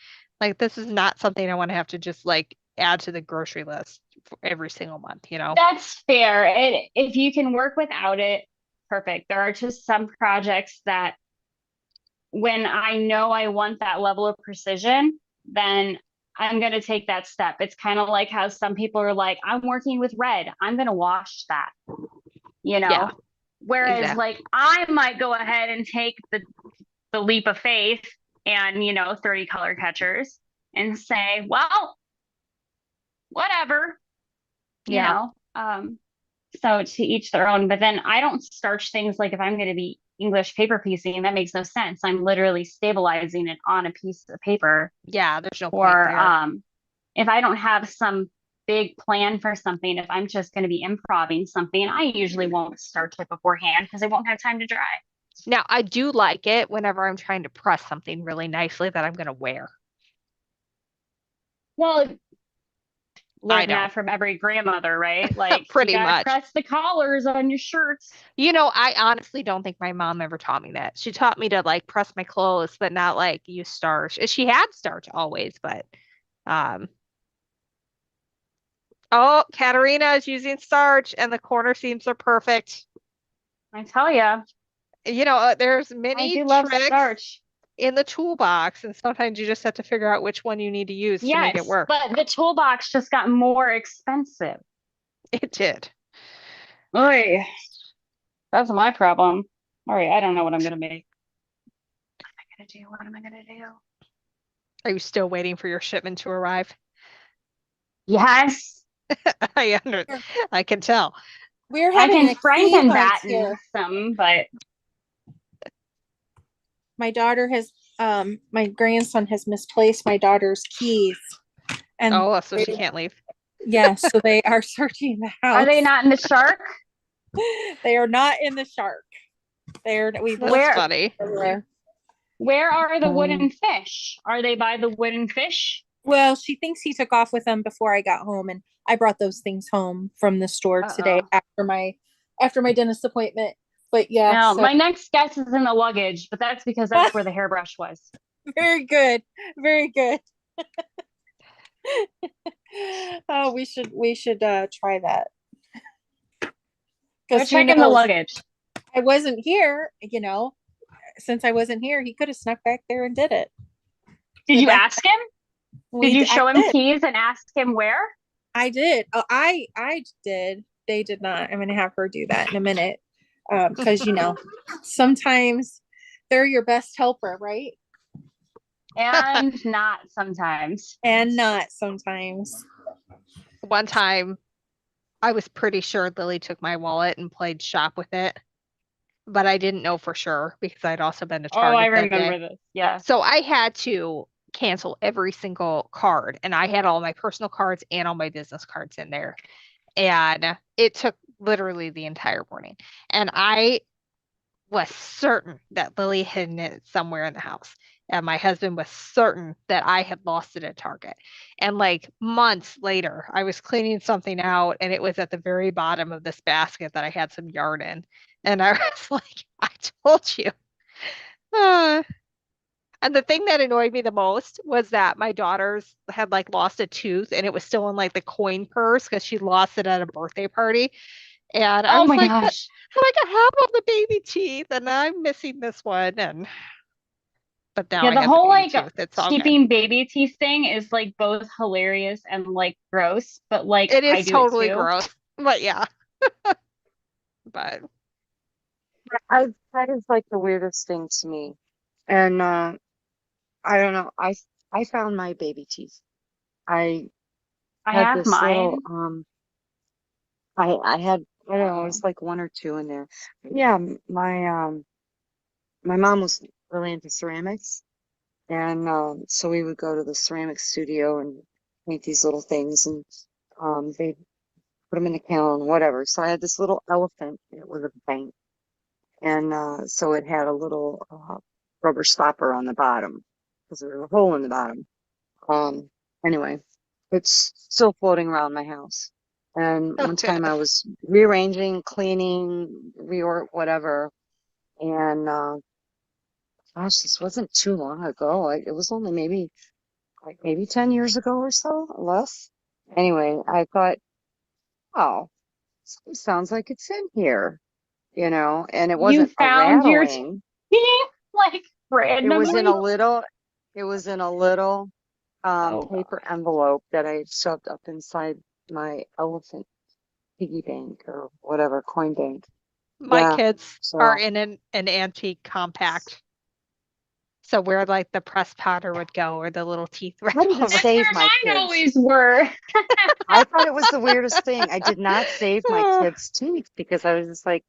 this is not something I want to have to just like add to the grocery list for every single month, you know? that's fair. If you can work without it, perfect. There are just some projects that when I know I want that level of precision, then I'm going to take that step. It's kind of like how some people are like, I'm working with red. I'm going to wash that, you Yeah, know? Whereas exactly. like I might go ahead and take the leap of faith and, 30 color catchers and say, well, whatever, you Yeah. know. So to each their own. But then I don't starch things like if I'm going to be English paper piecing, that makes no sense. I'm literally stabilizing it on a piece of paper. Yeah, there's no point Or there. if I don't have some big plan for something, if I'm just going to be improvising something, I usually won't starch it beforehand because I won't have time to dry. Now, I do like it whenever I'm trying to press something really nicely that I'm going to wear. Well, I learn know, that from every grandmother, right? Like you pretty got to much. press the collars on your shirts. You know, I honestly don't think my mom ever taught me that. She taught me to like press my clothes, but not like use starch. She had starch always, but um oh, Katarina is using starch and the corner seams are perfect. I tell you, You know, there's I many do love tricks starch. in the toolbox, and sometimes you just have to figure out which one you need to use to make it Yes, work. but the toolbox just got more expensive. It did. Oy, that's my problem. All right, I don't know what I'm gonna make. What am I gonna do? What am I gonna do? Are you still waiting for your shipment to arrive? Yes, I I can tell. We're I having can a key hunt Frankenbatten here. some, but My daughter has, my grandson has misplaced my daughter's keys. And Oh, so she they, can't leave. yes, so they are searching the are they house. not in the shark? They are not in the shark. We've That's looked Where funny. everywhere. where are the Um, wooden fish? Are they by the wooden fish? well, she thinks he took off with them before I got home, and I brought those things home from the store today Uh-oh. after my dentist appointment. But yeah, Now, so my next guess is in the luggage, but that's because that's where the hairbrush was. very good, very good. Oh, we should try that Go because who check in the knows? luggage. I wasn't here, since I wasn't here, he could have snuck back there and did it. Did The you back ask him? Did you I show him did. keys and ask him where? I did. Oh, I did. They did not. I'm gonna have her do that in a minute. Because sometimes they're your best helper, right? And not sometimes. And not sometimes. One time, I was pretty sure Lily took my wallet and played shop with it, but I didn't know for sure because I'd also been to Oh, I Target that day. remember this. Yeah. So I had to cancel every single card, and I had all my personal cards and all my business cards in there. And it took literally the entire morning. And I was certain that Lily hid it somewhere in the house. And my husband was certain that I had lost it at Target. And like months later, I was cleaning something out and it was at the very bottom of this basket that I had some yarn in. And I was like, I told you. Uh, and the thing that annoyed me the most was that my daughters had like lost a tooth and it was still in like the coin purse because she lost it at a birthday party. And I Oh was my like, gosh. but I got half of the baby teeth and I'm missing this one. And but now Yeah, I the got the whole baby like tooth. It's all good. keeping baby teeth thing is like both hilarious and like gross, but like It I is do it totally too. gross. But yeah. But That is like the weirdest thing to me. And I don't know. I found my baby teeth. I I had have this little mine. I had, I don't know, it was like one or two in there. Yeah, my mom was really into ceramics, and so we would go to the ceramic studio and paint these little things, and they put them in the kiln, whatever. So I had this little elephant. It was a bank, and so it had a little rubber stopper on the bottom because there was a hole in the bottom. Um, anyway, it's still floating around my house. And one Okay. time I was rearranging, cleaning, reorg, whatever. And gosh, this wasn't too long ago. It was only maybe 10 years ago or so, less. Anyway, I thought, oh, sounds like it's in here, and it You wasn't a found your rattling. tea like It was in a randomly. little, it was in a little Oh paper God. envelope that I shoved up inside my elephant piggy bank or whatever, coin bank. My Yeah. kids are So in an antique compact. So where like the press powder would go or the little teeth how did it rattle would. That's save where my mine kids? always were. I thought it was the weirdest thing. I did not save my Oh, kids' teeth because I was just like,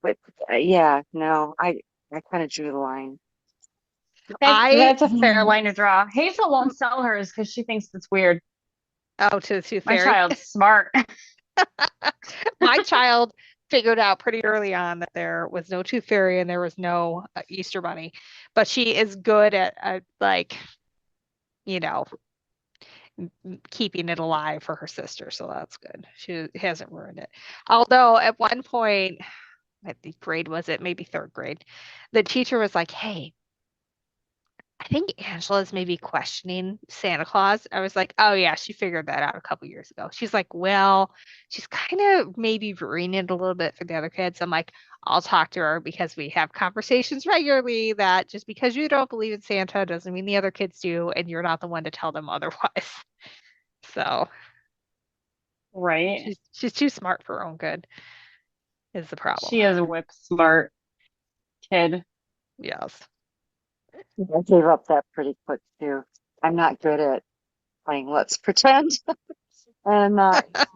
but, yeah, no, I kind of drew the line. I That's a fair line to draw. Hazel won't sell hers because she thinks it's weird. oh to the tooth My fairy. child's smart. My child figured out pretty early on that there was no tooth fairy and there was no Easter bunny, but she is good at like, you know, keeping it alive for her sister, so that's good. She hasn't ruined it. Although at one point, what the grade was it? Maybe third grade, the teacher was like, "Hey, I think Angela's maybe questioning Santa Claus." I was like, "Oh yeah, she figured that out a couple years ago." She's like, "Well, she's kind of maybe ruining it a little bit for the other kids." I'm like, "I'll talk to her because we have conversations regularly that just because you don't believe in Santa doesn't mean the other kids do, and you're not the one to tell them otherwise." So Right. she's too smart for her own good is the problem. She is a whip smart kid. Yes. I gave up that pretty quick too. I'm not good at playing Let's Pretend. And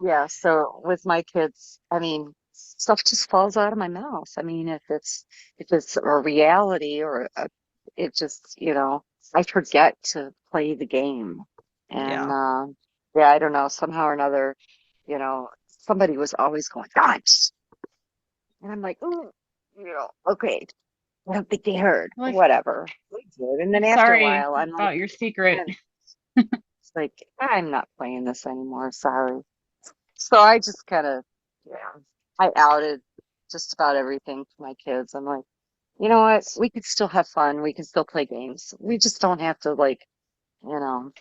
yeah, so with my kids, I mean, stuff just falls out of my mouth. I mean, if it's a reality it just, I forget to play the game. And Yeah. yeah, I don't know, somehow or another, somebody was always going, gosh. And I'm like, oh, okay, I don't think they heard. Like, Whatever. We did. And then I'm after a sorry while, I'm like, about your secret. man, it's like, I'm not playing this anymore. Sorry. So I just kind of, yeah, I outed just about everything to my kids. I'm like, you know what? We could still have fun. We can still play games. We just don't have to you know,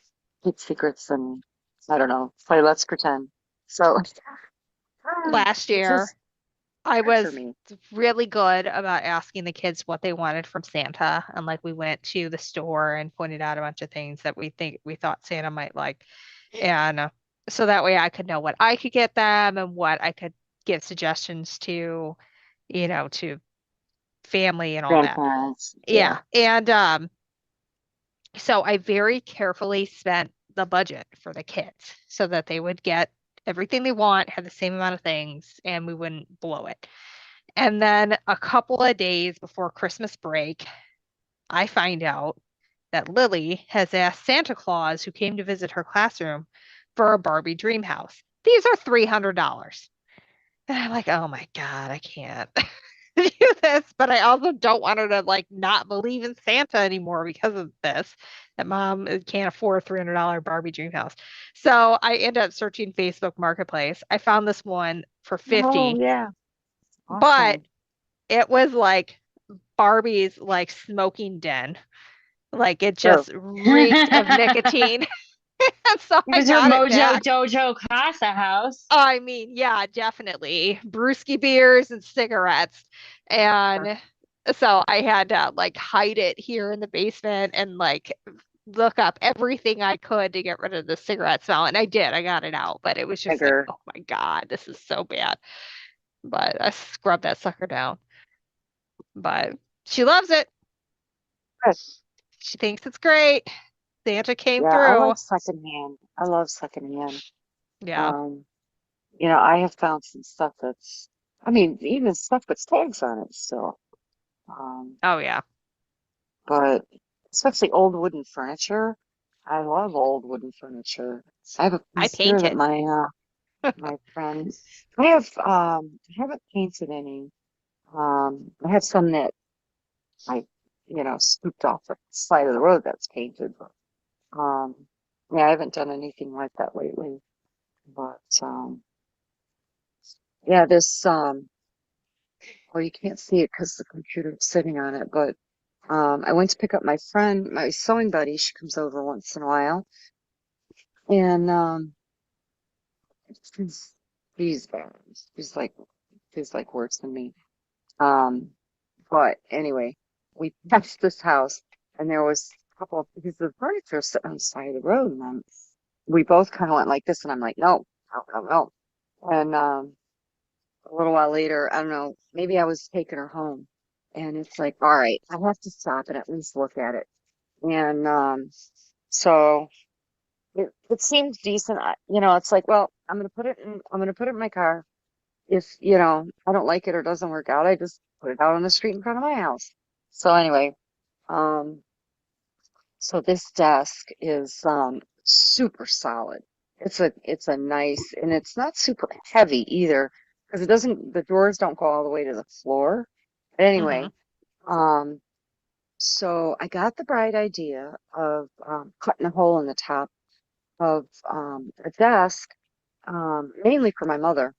keep secrets and I don't know, play Let's Pretend. So Last it's year, just I hard for was me. really good about asking the kids what they wanted from Santa. And like we went to the store and pointed out a bunch of things that we thought Santa might like. And so that way I could know what I could get them and what I could give suggestions to family and all that. Grandparents, yeah. Yeah. And so I very carefully spent the budget for the kids so that they would get everything they want, have the same amount of things, and we wouldn't blow it. And then a couple of days before Christmas break, I find out that Lily has asked Santa Claus, who came to visit her classroom, for a Barbie dream house. These are $300. And I'm like, oh my God, I can't do this. But I also don't want her to like not believe in Santa anymore because of this. That mom can't afford a $300 Barbie dream house. So I end up searching Facebook Marketplace. I found this one for Oh, 50, yeah. but Awesome. it was like Barbie's like smoking den. Like it Oh, just reeked of nicotine. And so It I was her got it Mojo back. Dojo Casa house. I mean, yeah, definitely. Brewski beers and cigarettes. And so I had to like hide it here in the basement and like look up everything I could to get rid of the cigarette smell. And I did. I got it out, but it was just like, nigger. oh my God, this is so bad. But I scrubbed that sucker down. But she loves it. Good. She thinks it's great. Santa came Yeah, I through. like secondhand. I love secondhand. Yeah. Um, I have found some stuff I mean, even stuff with tags on it still. Um, Oh yeah. but especially old wooden furniture. I love old wooden furniture. I have a I piece here paint that it. my friend, I haven't painted any. I have some that I, scooped off the side of the road that's painted. But, yeah, I haven't done anything like that lately. But, yeah, this well, you can't see it because the computer's sitting on it, but I went to pick up my friend, my sewing buddy. She comes over once in a while, and she's she's bad. She's like she's like worse than me. Um, but anyway, we passed this house, and there was a couple of pieces of furniture sitting on the side of the road, and we both kind of went like this, and I'm like, no, no, no, no. And a little while later, I don't know, maybe I was taking her home, and it's like, all right, I have to stop and at least look at it. And so it seemed decent. It's like, well, I'm gonna put it in my car. If, I don't like it or doesn't work out, I just put it out on the street in front of my house. So anyway, um, so this desk is super solid. It's a nice, and it's not super heavy either because the drawers don't go all the way to the floor. But Hmm. anyway, um, so I got the bright idea of cutting a hole in the top of a desk, mainly for my mother,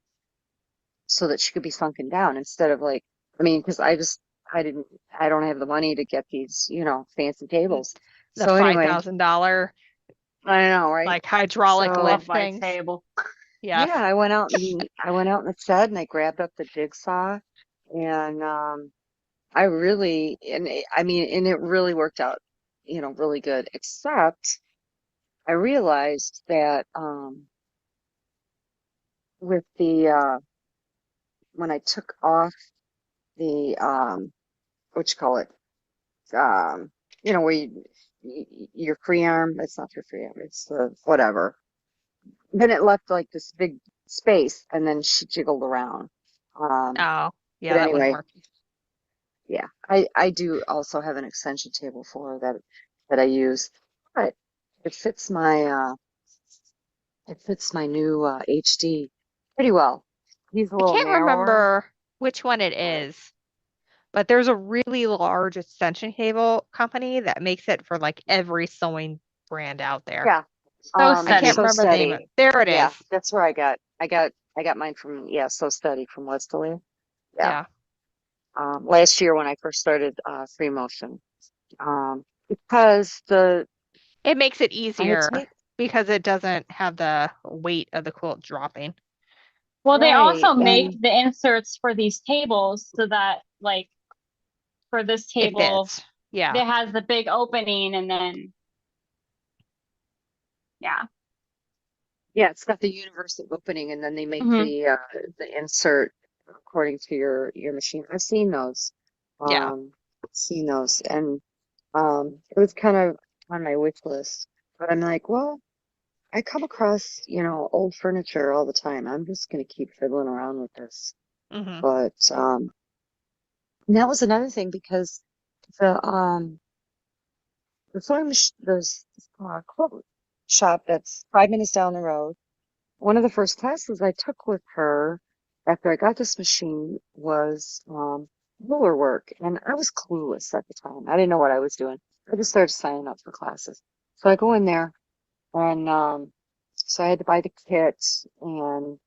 so that she could be sunken down instead of like, I mean, because I don't have the money to get these, fancy tables. The So anyway, $5,000 I know, right? like hydraulic So lift Upright things. table. Yes. yeah, I went out in the shed and I grabbed up the jigsaw, and I mean, and it really worked out, really good. Except I realized that with the when I took off the what you call it, um, where your free arm. It's not your free arm. It's the whatever. Then it left like this big space, and then she jiggled around. Um, Oh, but yeah, that wouldn't anyway, work. yeah, I do also have an extension table for her that I use, but it fits my uh it fits my new HD pretty well. He's a I little can't narrower, remember which one it but is, but there's a really large extension cable company that makes it for like every sewing brand out there. yeah. So I can't steady. So remember the name of steady. it. There it Yeah, is. that's where I got mine from, yeah, So Steady from Westerly. Yeah. Yeah. Last year when I first started free motion. Because the It makes it I had to easier make because it doesn't have the weight of the quilt dropping. Well, they right, also make and the inserts for these tables so that, like, for this It table, fits. Yeah. it has the big opening and then, yeah. yeah, it's got the universal opening, and then they make Hmm. the insert according to your machine. I've seen those. Yeah. Um, seen those, and it was kind of on my wish list. But I'm like, well, I come across, old furniture all the time. I'm just gonna keep fiddling around with this. Hmm. But and that was another thing because the there's quilt shop that's 5 minutes down the road. One of the first classes I took with her after I got this machine was ruler work, and I was clueless at the time. I didn't know what I was doing. I just started signing up for classes. So I go in there, and so I had to buy the kit, and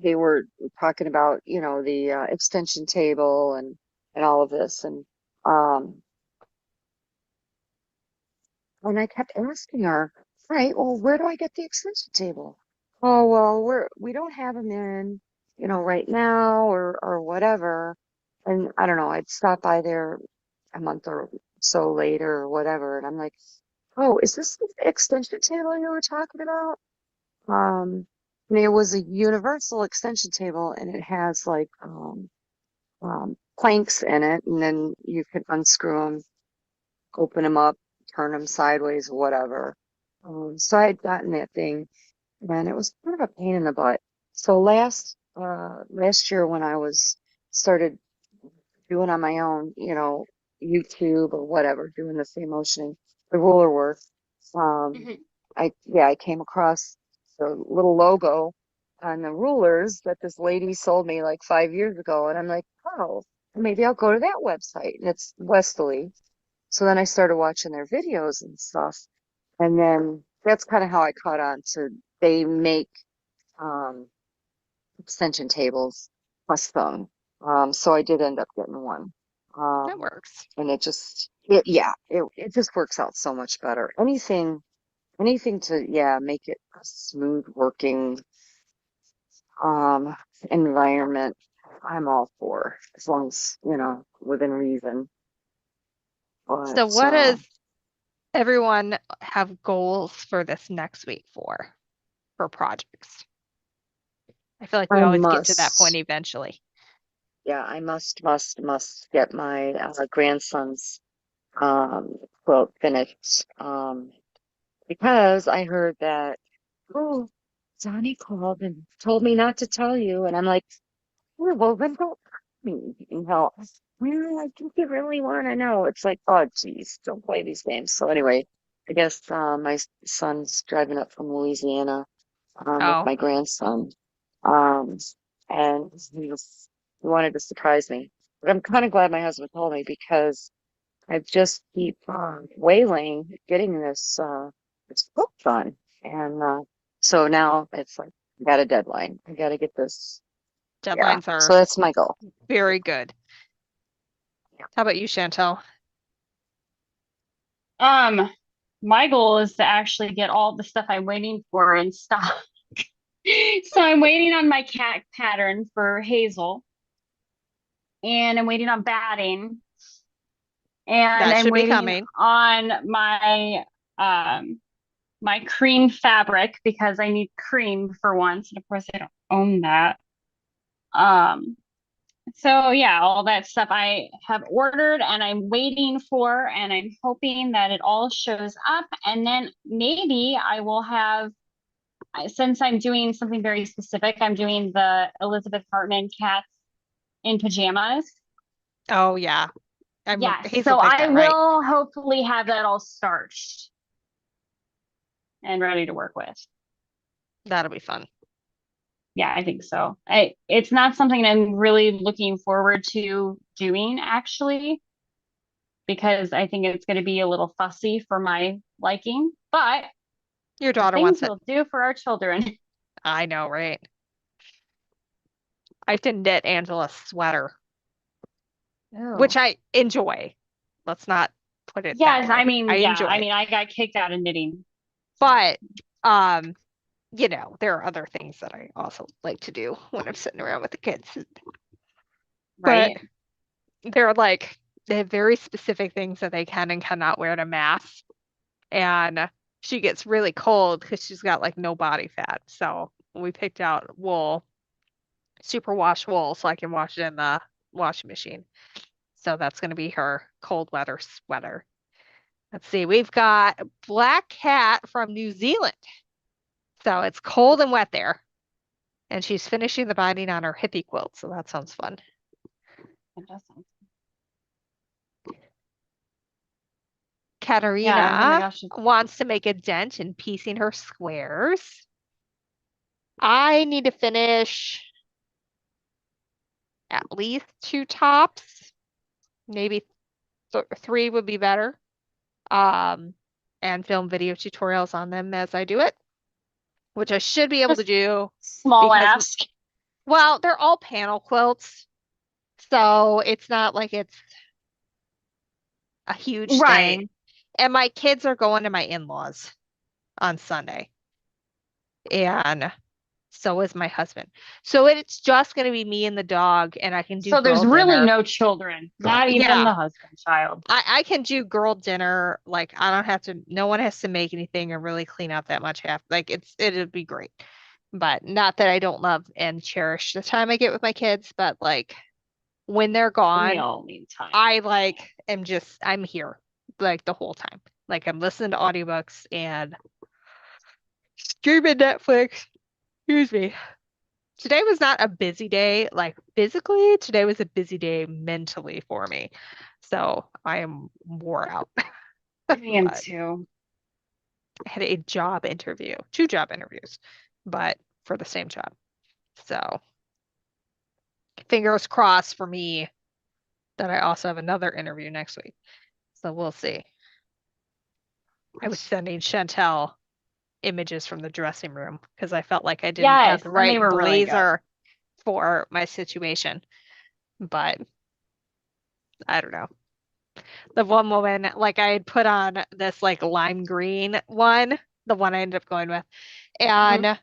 they were talking about the extension table and all of this, and I kept asking her, right, well, where do I get the extension table? Oh, well, we don't have them in, right now or whatever. And I don't know, I'd stop by there a month or so later or whatever. And I'm like, oh, is this the extension table you were talking about? And it was a universal extension table, and it has like, planks in it. And then you could unscrew them, open them up, turn them sideways, whatever. So I had gotten that thing, and it was kind of a pain in the butt. So last year when I was started doing on my own, YouTube or whatever, doing the same motioning, the ruler work, um, Hmm. I came across the little logo on the rulers that this lady sold me like 5 years ago, and I'm like, oh, maybe I'll go to that website. And it's Westerly. So then I started watching their videos and stuff. And then that's kind of how I caught on to they make um extension tables plus phone. So I did end up getting one. That Um, works. and it just works out so much better. Anything to, yeah, make it a smooth working, um, environment, I'm all for, as long as, within reason. So But, what does everyone have goals for this next week for projects? I feel like we I always get to that point must, eventually. yeah, I must get my grandson's um quilt finished. Because I heard that, oh, Johnny called and told me not to tell you, and I'm like, oh, well, then don't tell me. Well, I think you really want to know. It's like, oh, geez, don't play these games. So anyway, I guess my son's driving up from Louisiana with Oh, my grandson. Um, and he wanted to surprise me. But I'm kind of glad my husband told me because I just keep wailing, getting this book done. And so now it's like, I got a deadline. I got to get this. Yeah. deadlines are So that's my goal. very good. How about you, Chantel? Um, my goal is to actually get all the stuff I'm waiting for in stock. So I'm waiting on my cat pattern for Hazel, and I'm waiting on batting, and That I'm should be waiting coming. on um my cream fabric because I need cream for once, and of course I don't own that. Um, so yeah, all that stuff I have ordered and I'm waiting for, and I'm hoping that it all shows up, and then maybe I will have, since I'm doing something very specific, I'm doing the Elizabeth Hartman cats in pajamas. Oh yeah. Yes, Hazel so picked I that, right? will hopefully have that all starched and ready to work with. That'll be fun. Yeah, I think so. It's not something I'm really looking forward to doing actually, because I think it's going to be a little fussy for my liking, but Your the daughter things wants it. we'll do for our children. I know, right? I have to knit Angela's sweater, which Oh, I enjoy. Let's not put it that Yes, I way. I mean, yeah, enjoy I it. mean, I got kicked out of knitting. So, But um, there are other things that I also like to do when I'm sitting around with the kids. But right? they're like they have very specific things that they can and cannot wear to mass. And she gets really cold because she's got like no body fat. So we picked out wool, superwash wool, so I can wash it in the washing machine. So that's going to be her cold weather sweater. Let's see, we've got Black Cat from New Zealand. So it's cold and wet there. And she's finishing the binding on her hippie quilt. So that sounds fun. It does sound- Yeah, oh my Katarina gosh. wants to make a dent in piecing her squares. I need to finish at least 2 tops. Maybe three would be better. Um, and film video tutorials on them as I do it, which I should be able to Just do small because, ask. well, they're all panel quilts. So it's not like it's a huge Right. thing. And my kids are going to my in-laws on Sunday. And so is my husband. So it's just going to be me and the dog, and I can do So there's girl really dinner. no children, not even Yeah, the husband child. I can do girl dinner. Like I don't have to, no one has to make anything or really clean up that much. Like it'd be great. But not that I don't love and cherish the time I get with my kids, but like when they're We gone, all need time. I like I'm here like the whole time. Like I'm listening to audiobooks and streaming Netflix. Excuse me. Today was not a busy day, like physically. Today was a busy day mentally for me. So I am wore out. I am But too. I had a job interview, 2 job interviews, but for the same job. So fingers crossed for me that I also have another interview next week. So we'll see. I was sending Chantel images from the dressing room because I felt like I didn't have Yes, the and they right were really good. blazer for my situation. But I don't know. The one woman, like I had put on this like lime green one, the one I ended up going with, and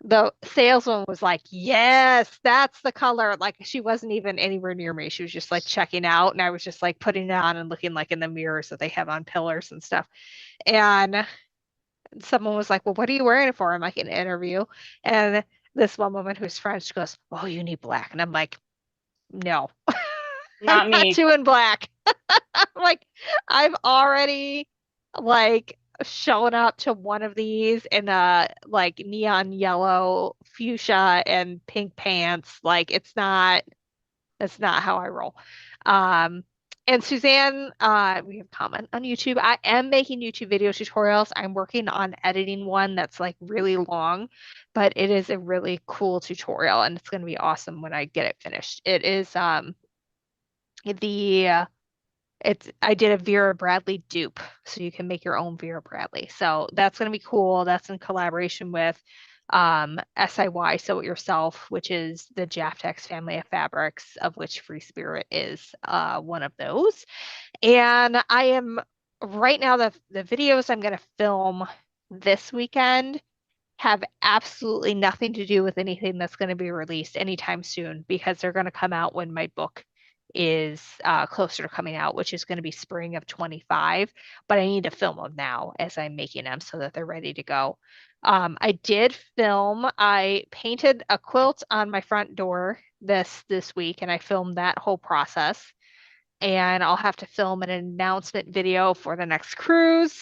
the saleswoman was like, yes, that's the color. Like she wasn't even anywhere near me. She was just like checking out, and I was just like putting it on and looking like in the mirrors that they have on pillars and stuff. And someone was like, well, what are you wearing it for? I'm like, an interview. And this one woman who's French goes, oh, you need black. And I'm like, no, I'm Not not me. doing black. Like I've already like shown up to one of these in a like neon yellow fuchsia and pink pants. Like that's not how I roll. Um and Suzanne, we have a comment on YouTube. I am making YouTube video tutorials. I'm working on editing one that's like really long, but it is a really cool tutorial and it's going to be awesome when I get it finished. It is the it's I did a Vera Bradley dupe, so you can make your own Vera Bradley. So that's gonna be cool. That's in collaboration with SIY Sew It Yourself, which is the Jaftex family of fabrics, of which Free Spirit is one of those. And I am right now the videos I'm gonna film this weekend have absolutely nothing to do with anything that's going to be released anytime soon because they're going to come out when my book is closer to coming out, which is going to be spring of 25. But I need to film them now as I'm making them so that they're ready to go. I did film, I painted a quilt on my front door this week, and I filmed that whole process. And I'll have to film an announcement video for the next cruise.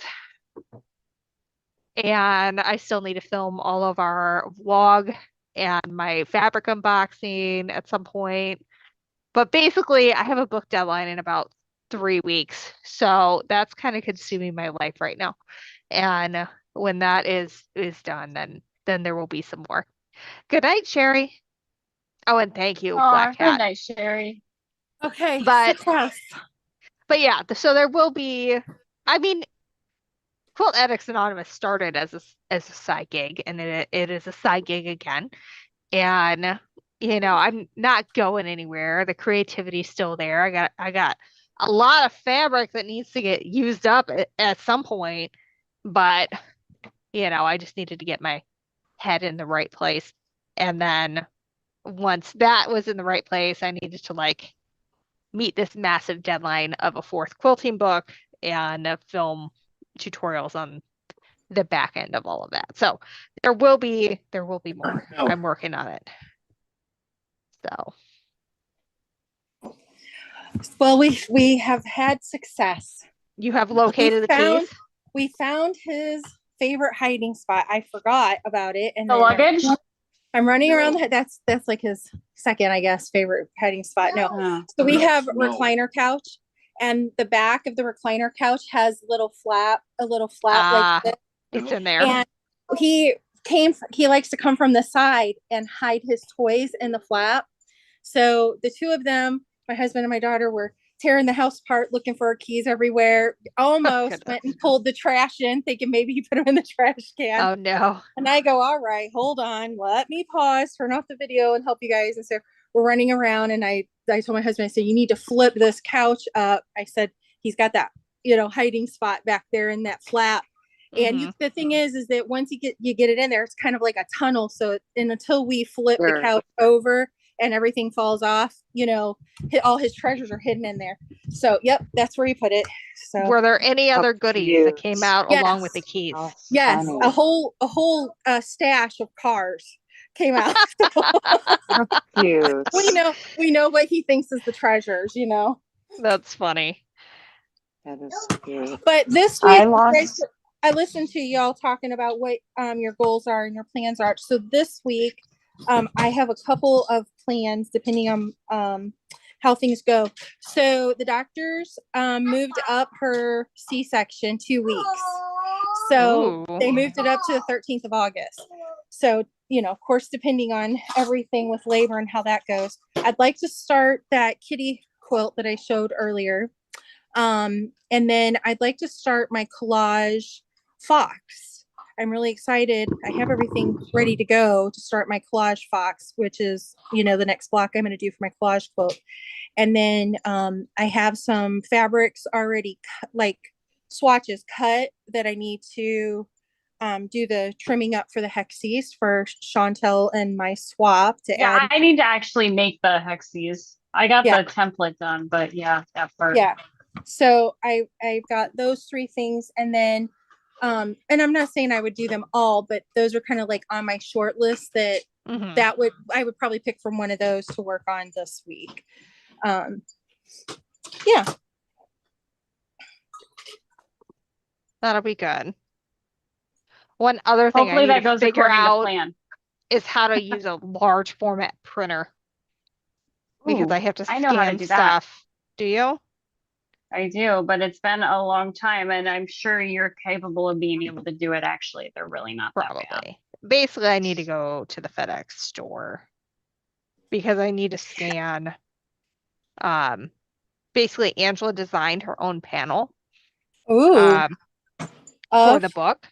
And I still need to film all of our vlog and my fabric unboxing at some point. But basically, I have a book deadline in about 3 weeks. So that's kind of consuming my life right now. And when that is done, then there will be some more. Good night, Sherry. Oh, and thank you, Oh, Black good Cat. night, Sherry. Okay, But success. but yeah, so there will be, I mean, Quilt Addicts Anonymous started as a side gig, and it is a side gig again. And I'm not going anywhere. The creativity's still there. I got a lot of fabric that needs to get used up at some point, but I just needed to get my head in the right place. And then once that was in the right place, I needed to like meet this massive deadline of a fourth quilting book and film tutorials on the back end of all of that. So there will be more. I'm working on it. So Well, we have had success. you have located the keys. We found his favorite hiding spot. I forgot about it, and The then luggage? I'm running around. That's like his second, I guess, favorite hiding spot. No, so we have recliner couch, and the back of the recliner couch has a little flap like this. It's in there. And he likes to come from the side and hide his toys in the flap. So the two of them, my husband and my daughter, were tearing the house apart looking for our keys everywhere. Almost went and pulled the trash in, thinking maybe he put them in the trash can. Oh no. And I go, all right, hold on, let me pause, turn off the video and help you guys. And so we're running around, and I told my husband, I said, you need to flip this couch up. I said, he's got that, hiding spot back there in that flap. And the thing is that once you get it in there, it's kind of like a tunnel. So until we flip the couch over and everything falls off, all his treasures are hidden in there. So, yep, that's where he put it. So, were there any other goodies that came out along with the keys? Yes, a whole stash of cars came out. Cute. we know what he thinks is the treasures. That's funny. That is cute. But this week, I listened to y'all talking about what your goals are and your plans are. So this week, I have a couple of plans depending on how things go. So the doctors moved up her C-section 2 weeks. So they moved it up to the 13th of August. So, of course, depending on everything with labor and how that goes, I'd like to start that kitty quilt that I showed earlier. And then I'd like to start my collage fox. I'm really excited. I have everything ready to go to start my collage fox, which is, the next block I'm going to do for my collage quilt. And then I have some fabrics already, like swatches cut, that I need to do the trimming up for the hexies for Chantel and my swap to Yeah, add. I need to actually make the hexies. I got Yeah. the template done, but yeah, that part. Yeah. So I've got those three things, and then and I'm not saying I would do them all, but those are kind of like on my short list that Mhm. I would probably pick from one of those to work on this week. Yeah. That'll be good. One other thing I Hopefully need that to goes figure according to out plan. is how to use a large format printer because Ooh, I have to I know how to scan do that. stuff. Do you? I do, but it's been a long time, and I'm sure you're capable of being able to do it. Actually, they're really not that bad. Probably. Basically, I need to go to the FedEx store because I need to scan. Basically, Angela designed her own panel Ooh. for the Of. book.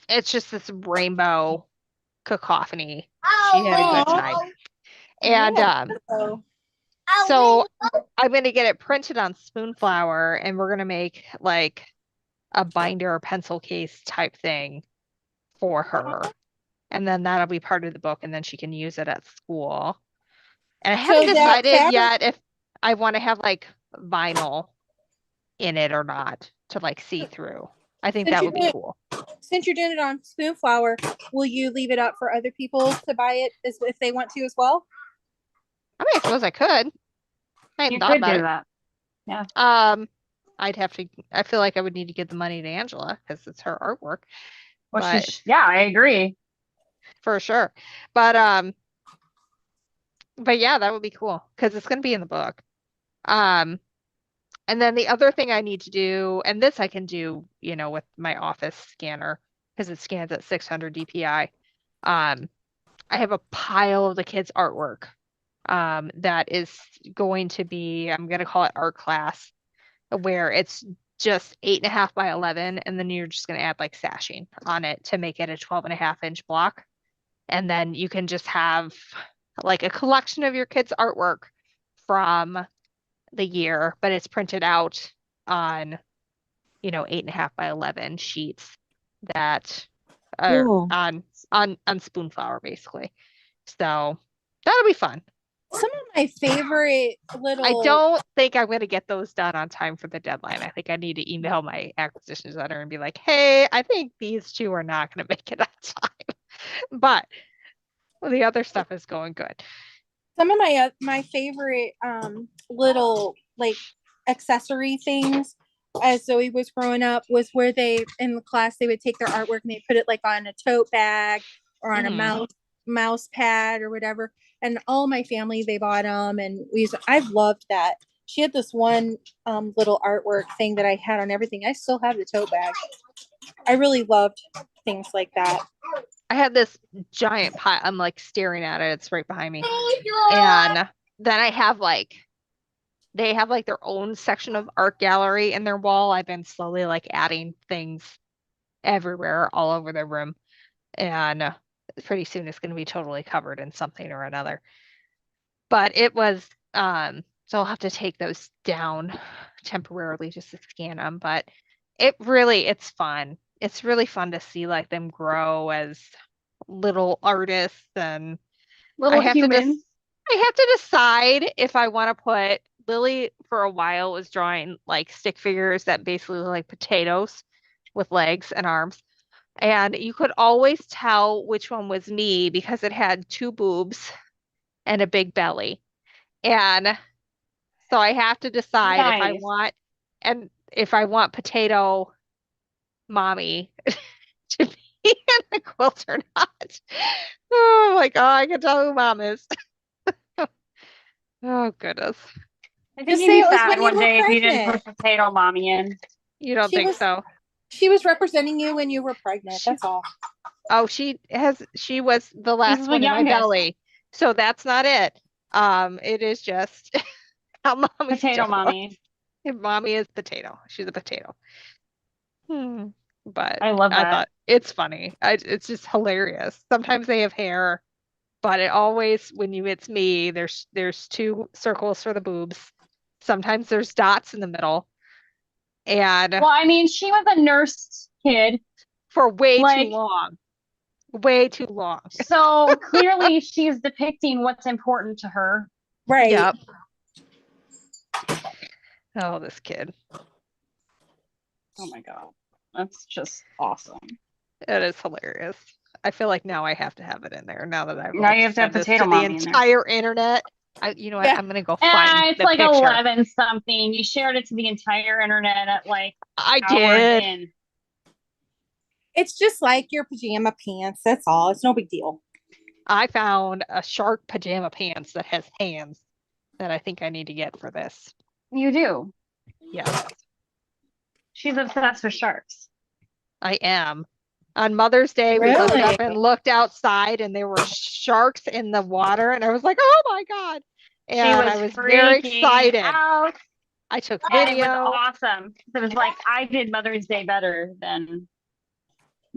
It's just this rainbow cacophony. She had a good time. And Yeah. so I'm gonna get it printed on Spoonflower, and we're gonna make like a binder or pencil case type thing for her. And then that'll be part of the book, and then she can use it at school. And I haven't So that decided fabric, yet if I want to have like vinyl in it or not to like see through. I think since that you're would be doing, cool. since you're doing it on Spoonflower, will you leave it up for other people to buy it if they want to as well? I mean, I suppose I could. I hadn't You thought could about do it. that. Yeah. I'd have to, I feel like I would need to give the money to Angela because it's her artwork, Well, but yeah, I agree. for sure. But yeah, that would be cool because it's going to be in the book. Um, and then the other thing I need to do, and this I can do, with my office scanner because it scans at 600 DPI. I have a pile of the kids' artwork that is going to be, I'm going to call it art class, where it's just 8.5 by 11, and then you're just going to add like sashing on it to make it a 12.5-inch block. And then you can just have like a collection of your kids' artwork from the year, but it's printed out on, 8.5 by 11 sheets that are Cool. on Spoonflower basically. So that'll be fun. Some of my favorite little. I don't think I'm going to get those done on time for the deadline. I think I need to email my acquisition designer and be like, hey, I think these two are not going to make it on time. But the other stuff is going good. Some of my favorite little like accessory things as Zoe was growing up was where they in the class they would take their artwork and they put it like on a tote bag or on a mouse pad or whatever. And all my family they bought them, and I've loved that. She had this one little artwork thing that I had on everything. I still have the tote bag. I really loved things like that. I had this giant pile. I'm like staring at it. It's right behind me. And then I have they have like their own section of art gallery in their wall. I've been slowly like adding things everywhere, all over their room. And pretty soon it's going to be totally covered in something or another. But it was, so I'll have to take those down temporarily just to scan them. But it's fun. It's really fun to see like them grow as little artists, and I Little have to just humans. I have to decide if I want to put Lily for a while was drawing like stick figures that basically look like potatoes with legs and arms. And you could always tell which one was me because it had two boobs and a big belly. And so I have to decide Nice. and if I want potato mommy to be in the quilt or not. Oh my God, I can tell who mom is. Oh goodness. I think Just you'd say be it was sad when you one were day if you didn't pregnant. put potato mommy in. You don't She think was so? she was representing you when you were pregnant. She, That's all. oh, she was the She's last the one in my youngest. belly. So that's not it. It is just how mommy's Potato just mommy. mommy is potato. She's a potato. Hmm. but I love I that. thought it's funny. It's just hilarious. Sometimes they have hair, but it always, it's me, there's two circles for the boobs. Sometimes there's dots in the middle, and Well, I mean, she was a nurse kid, for way too like, long. Way too long. so clearly she's depicting what's important to her. Right. Yep. Oh, this kid. Oh my God. That's just awesome. It is hilarious. I feel like now I have to have it in there now that I've Now like you have to have said this Potato to the Mommy in there. entire internet. You know what? Yeah. I'm gonna go find It's the like picture. 11 something. You shared it to the entire internet at like I hours did. in. It's just like your pajama pants. That's all. It's no big deal. I found a shark pajama pants that has hands that I think I need to get for this. You do. Yes, She's obsessed with sharks. I am. On Mother's Day, we looked up and Really? looked outside, and there were sharks in the water, and I was like, "Oh my God!" She And was I was very freaking excited. out. I took And it was video. awesome. It was like I did Mother's Day better than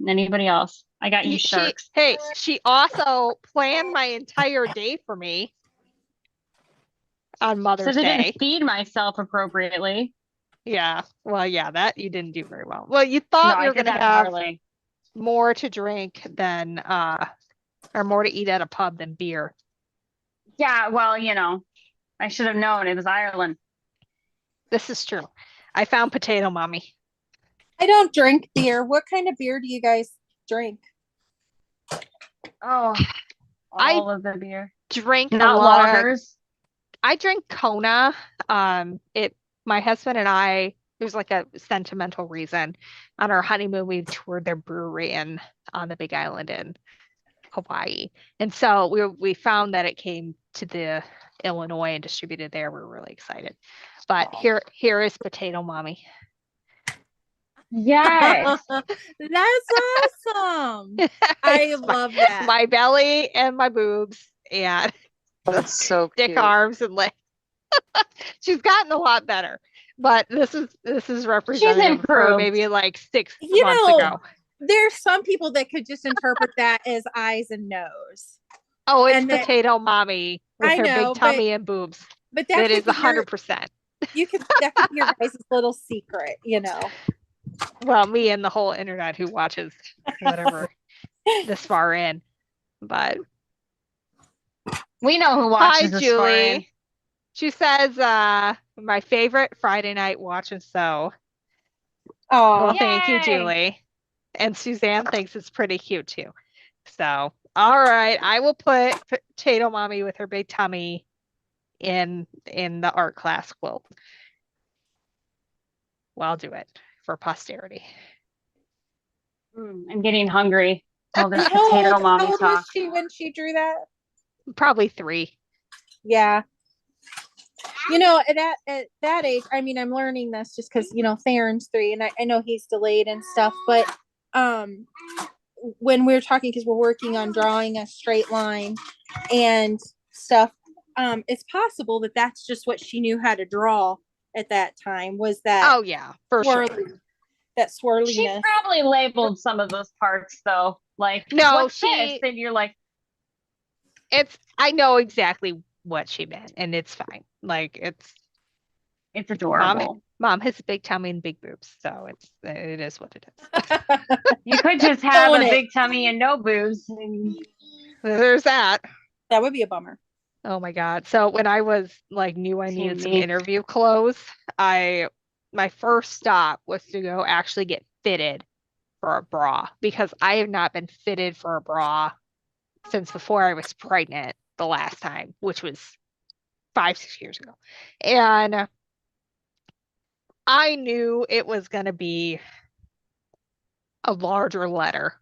anybody else. I got you sharks. She also planned my entire day for me on Mother's Except I Day. didn't feed myself appropriately. Yeah. Well, yeah, that you didn't do very well. Well, you No, thought we I were did going to that have poorly. more to drink than or more to eat at a pub than beer. Yeah, well, you know, I should have known it was Ireland. This is true. I found Potato Mommy. I don't drink beer. What kind of beer do you guys drink? Oh, I all of the beer. drink a Not lot of lagers. I drink Kona. My husband and I, there's like a sentimental reason. On our honeymoon, we toured their brewery on the Big Island in Hawaii. And so we found that it came to the Illinois and distributed there. We're really excited. But here is Potato Mommy. Yes. That's awesome. I love that. My belly and my boobs and That's so thick cute. arms and legs. She's gotten a lot better. But this is representative for improved. maybe like 6 You months know, ago. There's some people that could just interpret that as eyes and nose. Oh, it's and that- Potato Mommy with I her know, big tummy and boobs. But That that is could be your, 100%. that could be your guys' little secret, you know. Well, me and the whole internet who watches whatever this far in. But We know who hi, watches this far in. Julie. She says, my favorite Friday night watch and sew. Oh, Well, thank you, Yay! Julie. And Suzanne thinks it's pretty cute too. So, all right, I will put Potato Mommy with her big tummy in the art class quilt. Well, I'll do it for posterity. I'm getting hungry. All this how Potato old, Mommy how old talk. was she when she drew that? Probably 3. Yeah. You know, at that age, I mean, I'm learning this just because, you know, Theron's 3 and I know he's delayed and stuff, but when we were talking, because we're working on drawing a straight line and stuff, it's possible that that's just what she knew how to draw at that time, was that Oh yeah, for sure. that She swirliness. probably labeled some of those parts though. Like, No, what's this? And you're like, I know exactly what she meant, and it's fine. Like it's adorable. Mom has a big tummy and big boobs, so it is what it is. You could just have Own a it. big tummy and no boobs. There's that. That would be a bummer. Oh my God. So when I was like knew I Team needed some me. interview clothes, my first stop was to go actually get fitted for a bra because I have not been fitted for a bra since before I was pregnant the last time, which was 5-6 years ago. And I knew it was going to be a larger letter.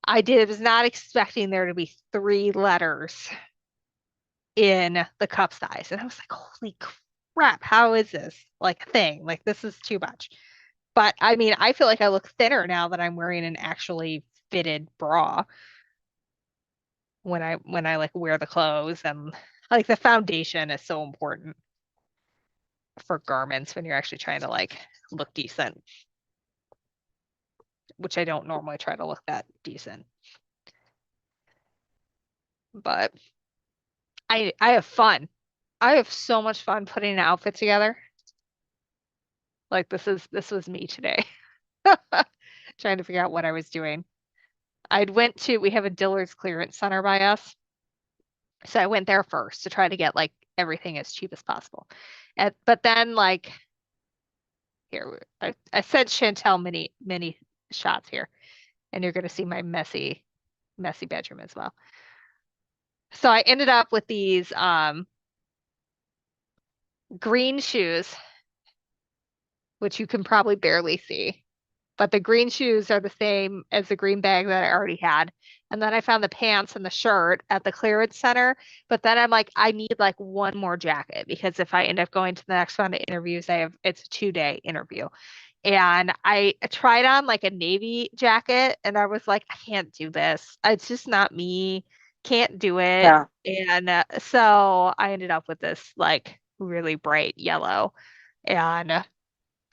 Was not expecting there to be 3 letters in the cup size. And I was like, holy crap, how is this like a thing? Like, this is too much. But I mean, I feel like I look thinner now that I'm wearing an actually fitted bra when I like wear the clothes, and like the foundation is so important for garments when you're actually trying to like look decent. which I don't normally try to look that decent. But I have fun. I have so much fun putting an outfit together. Like this was me today. Trying to figure out what I was doing. We have a Dillard's clearance center by us. So I went there first to try to get like everything as cheap as possible. But then like here, I said Chantel mini shots here, and you're gonna see my messy bedroom as well. So I ended up with these green shoes, which you can probably barely see. But the green shoes are the same as the green bag that I already had. And then I found the pants and the shirt at the clearance center. But then I'm like, I need like one more jacket because if I end up going to the next round of interviews, it's a 2-day interview. And I tried on like a navy jacket and I was like, I can't do this. It's just not me. Can't do it. Yeah. And so I ended up with this like really bright yellow. And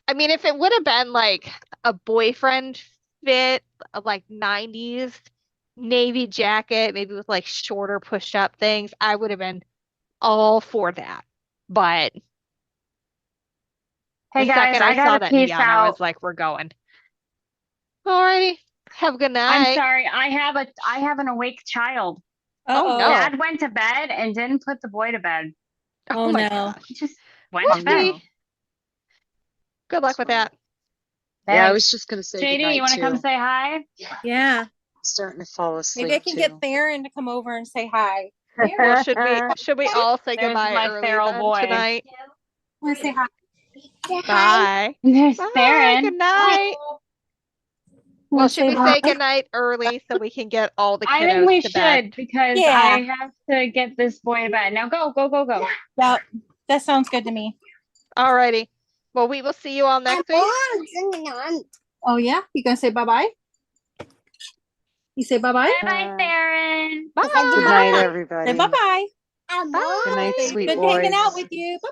I mean, if it would have been like a boyfriend fit, like 90s navy jacket, maybe with like shorter pushed up things, I would have been all for that. But Hey the guys, second I I saw gotta that peace neon, I was out. like, we're going. Alrighty. Have a good I'm night. sorry. I have an awake child. Oh Uh-oh. no. Dad went to bed and didn't put the boy to bed. Oh Oh my no. gosh. He just went to bed. Whoopsie. Good luck with that. Yeah, I Thanks. was just gonna say JD, goodnight you want to come too. say hi? Yeah. Starting to fall Maybe asleep I can get too. Theron to come over and say hi. Well, should we all say There's goodbye my early feral then boy. tonight? Want to say hi? Bye. There's Bye. Theron. Good night. Well, Wanna should we hi? say goodnight early so we can get all the I think we kiddos to bed? should because Yeah. I have to get this boy to bed. Now go, go, go, go. Yeah, that sounds good to me. Alrighty. Well, we will see you all next week. Oh yeah, you gonna say bye-bye? You say bye-bye? Bye, Theron. Bye. Good night, Say everybody. bye-bye. Bye. Good night, sweet Good boys. hanging out with you. Bye.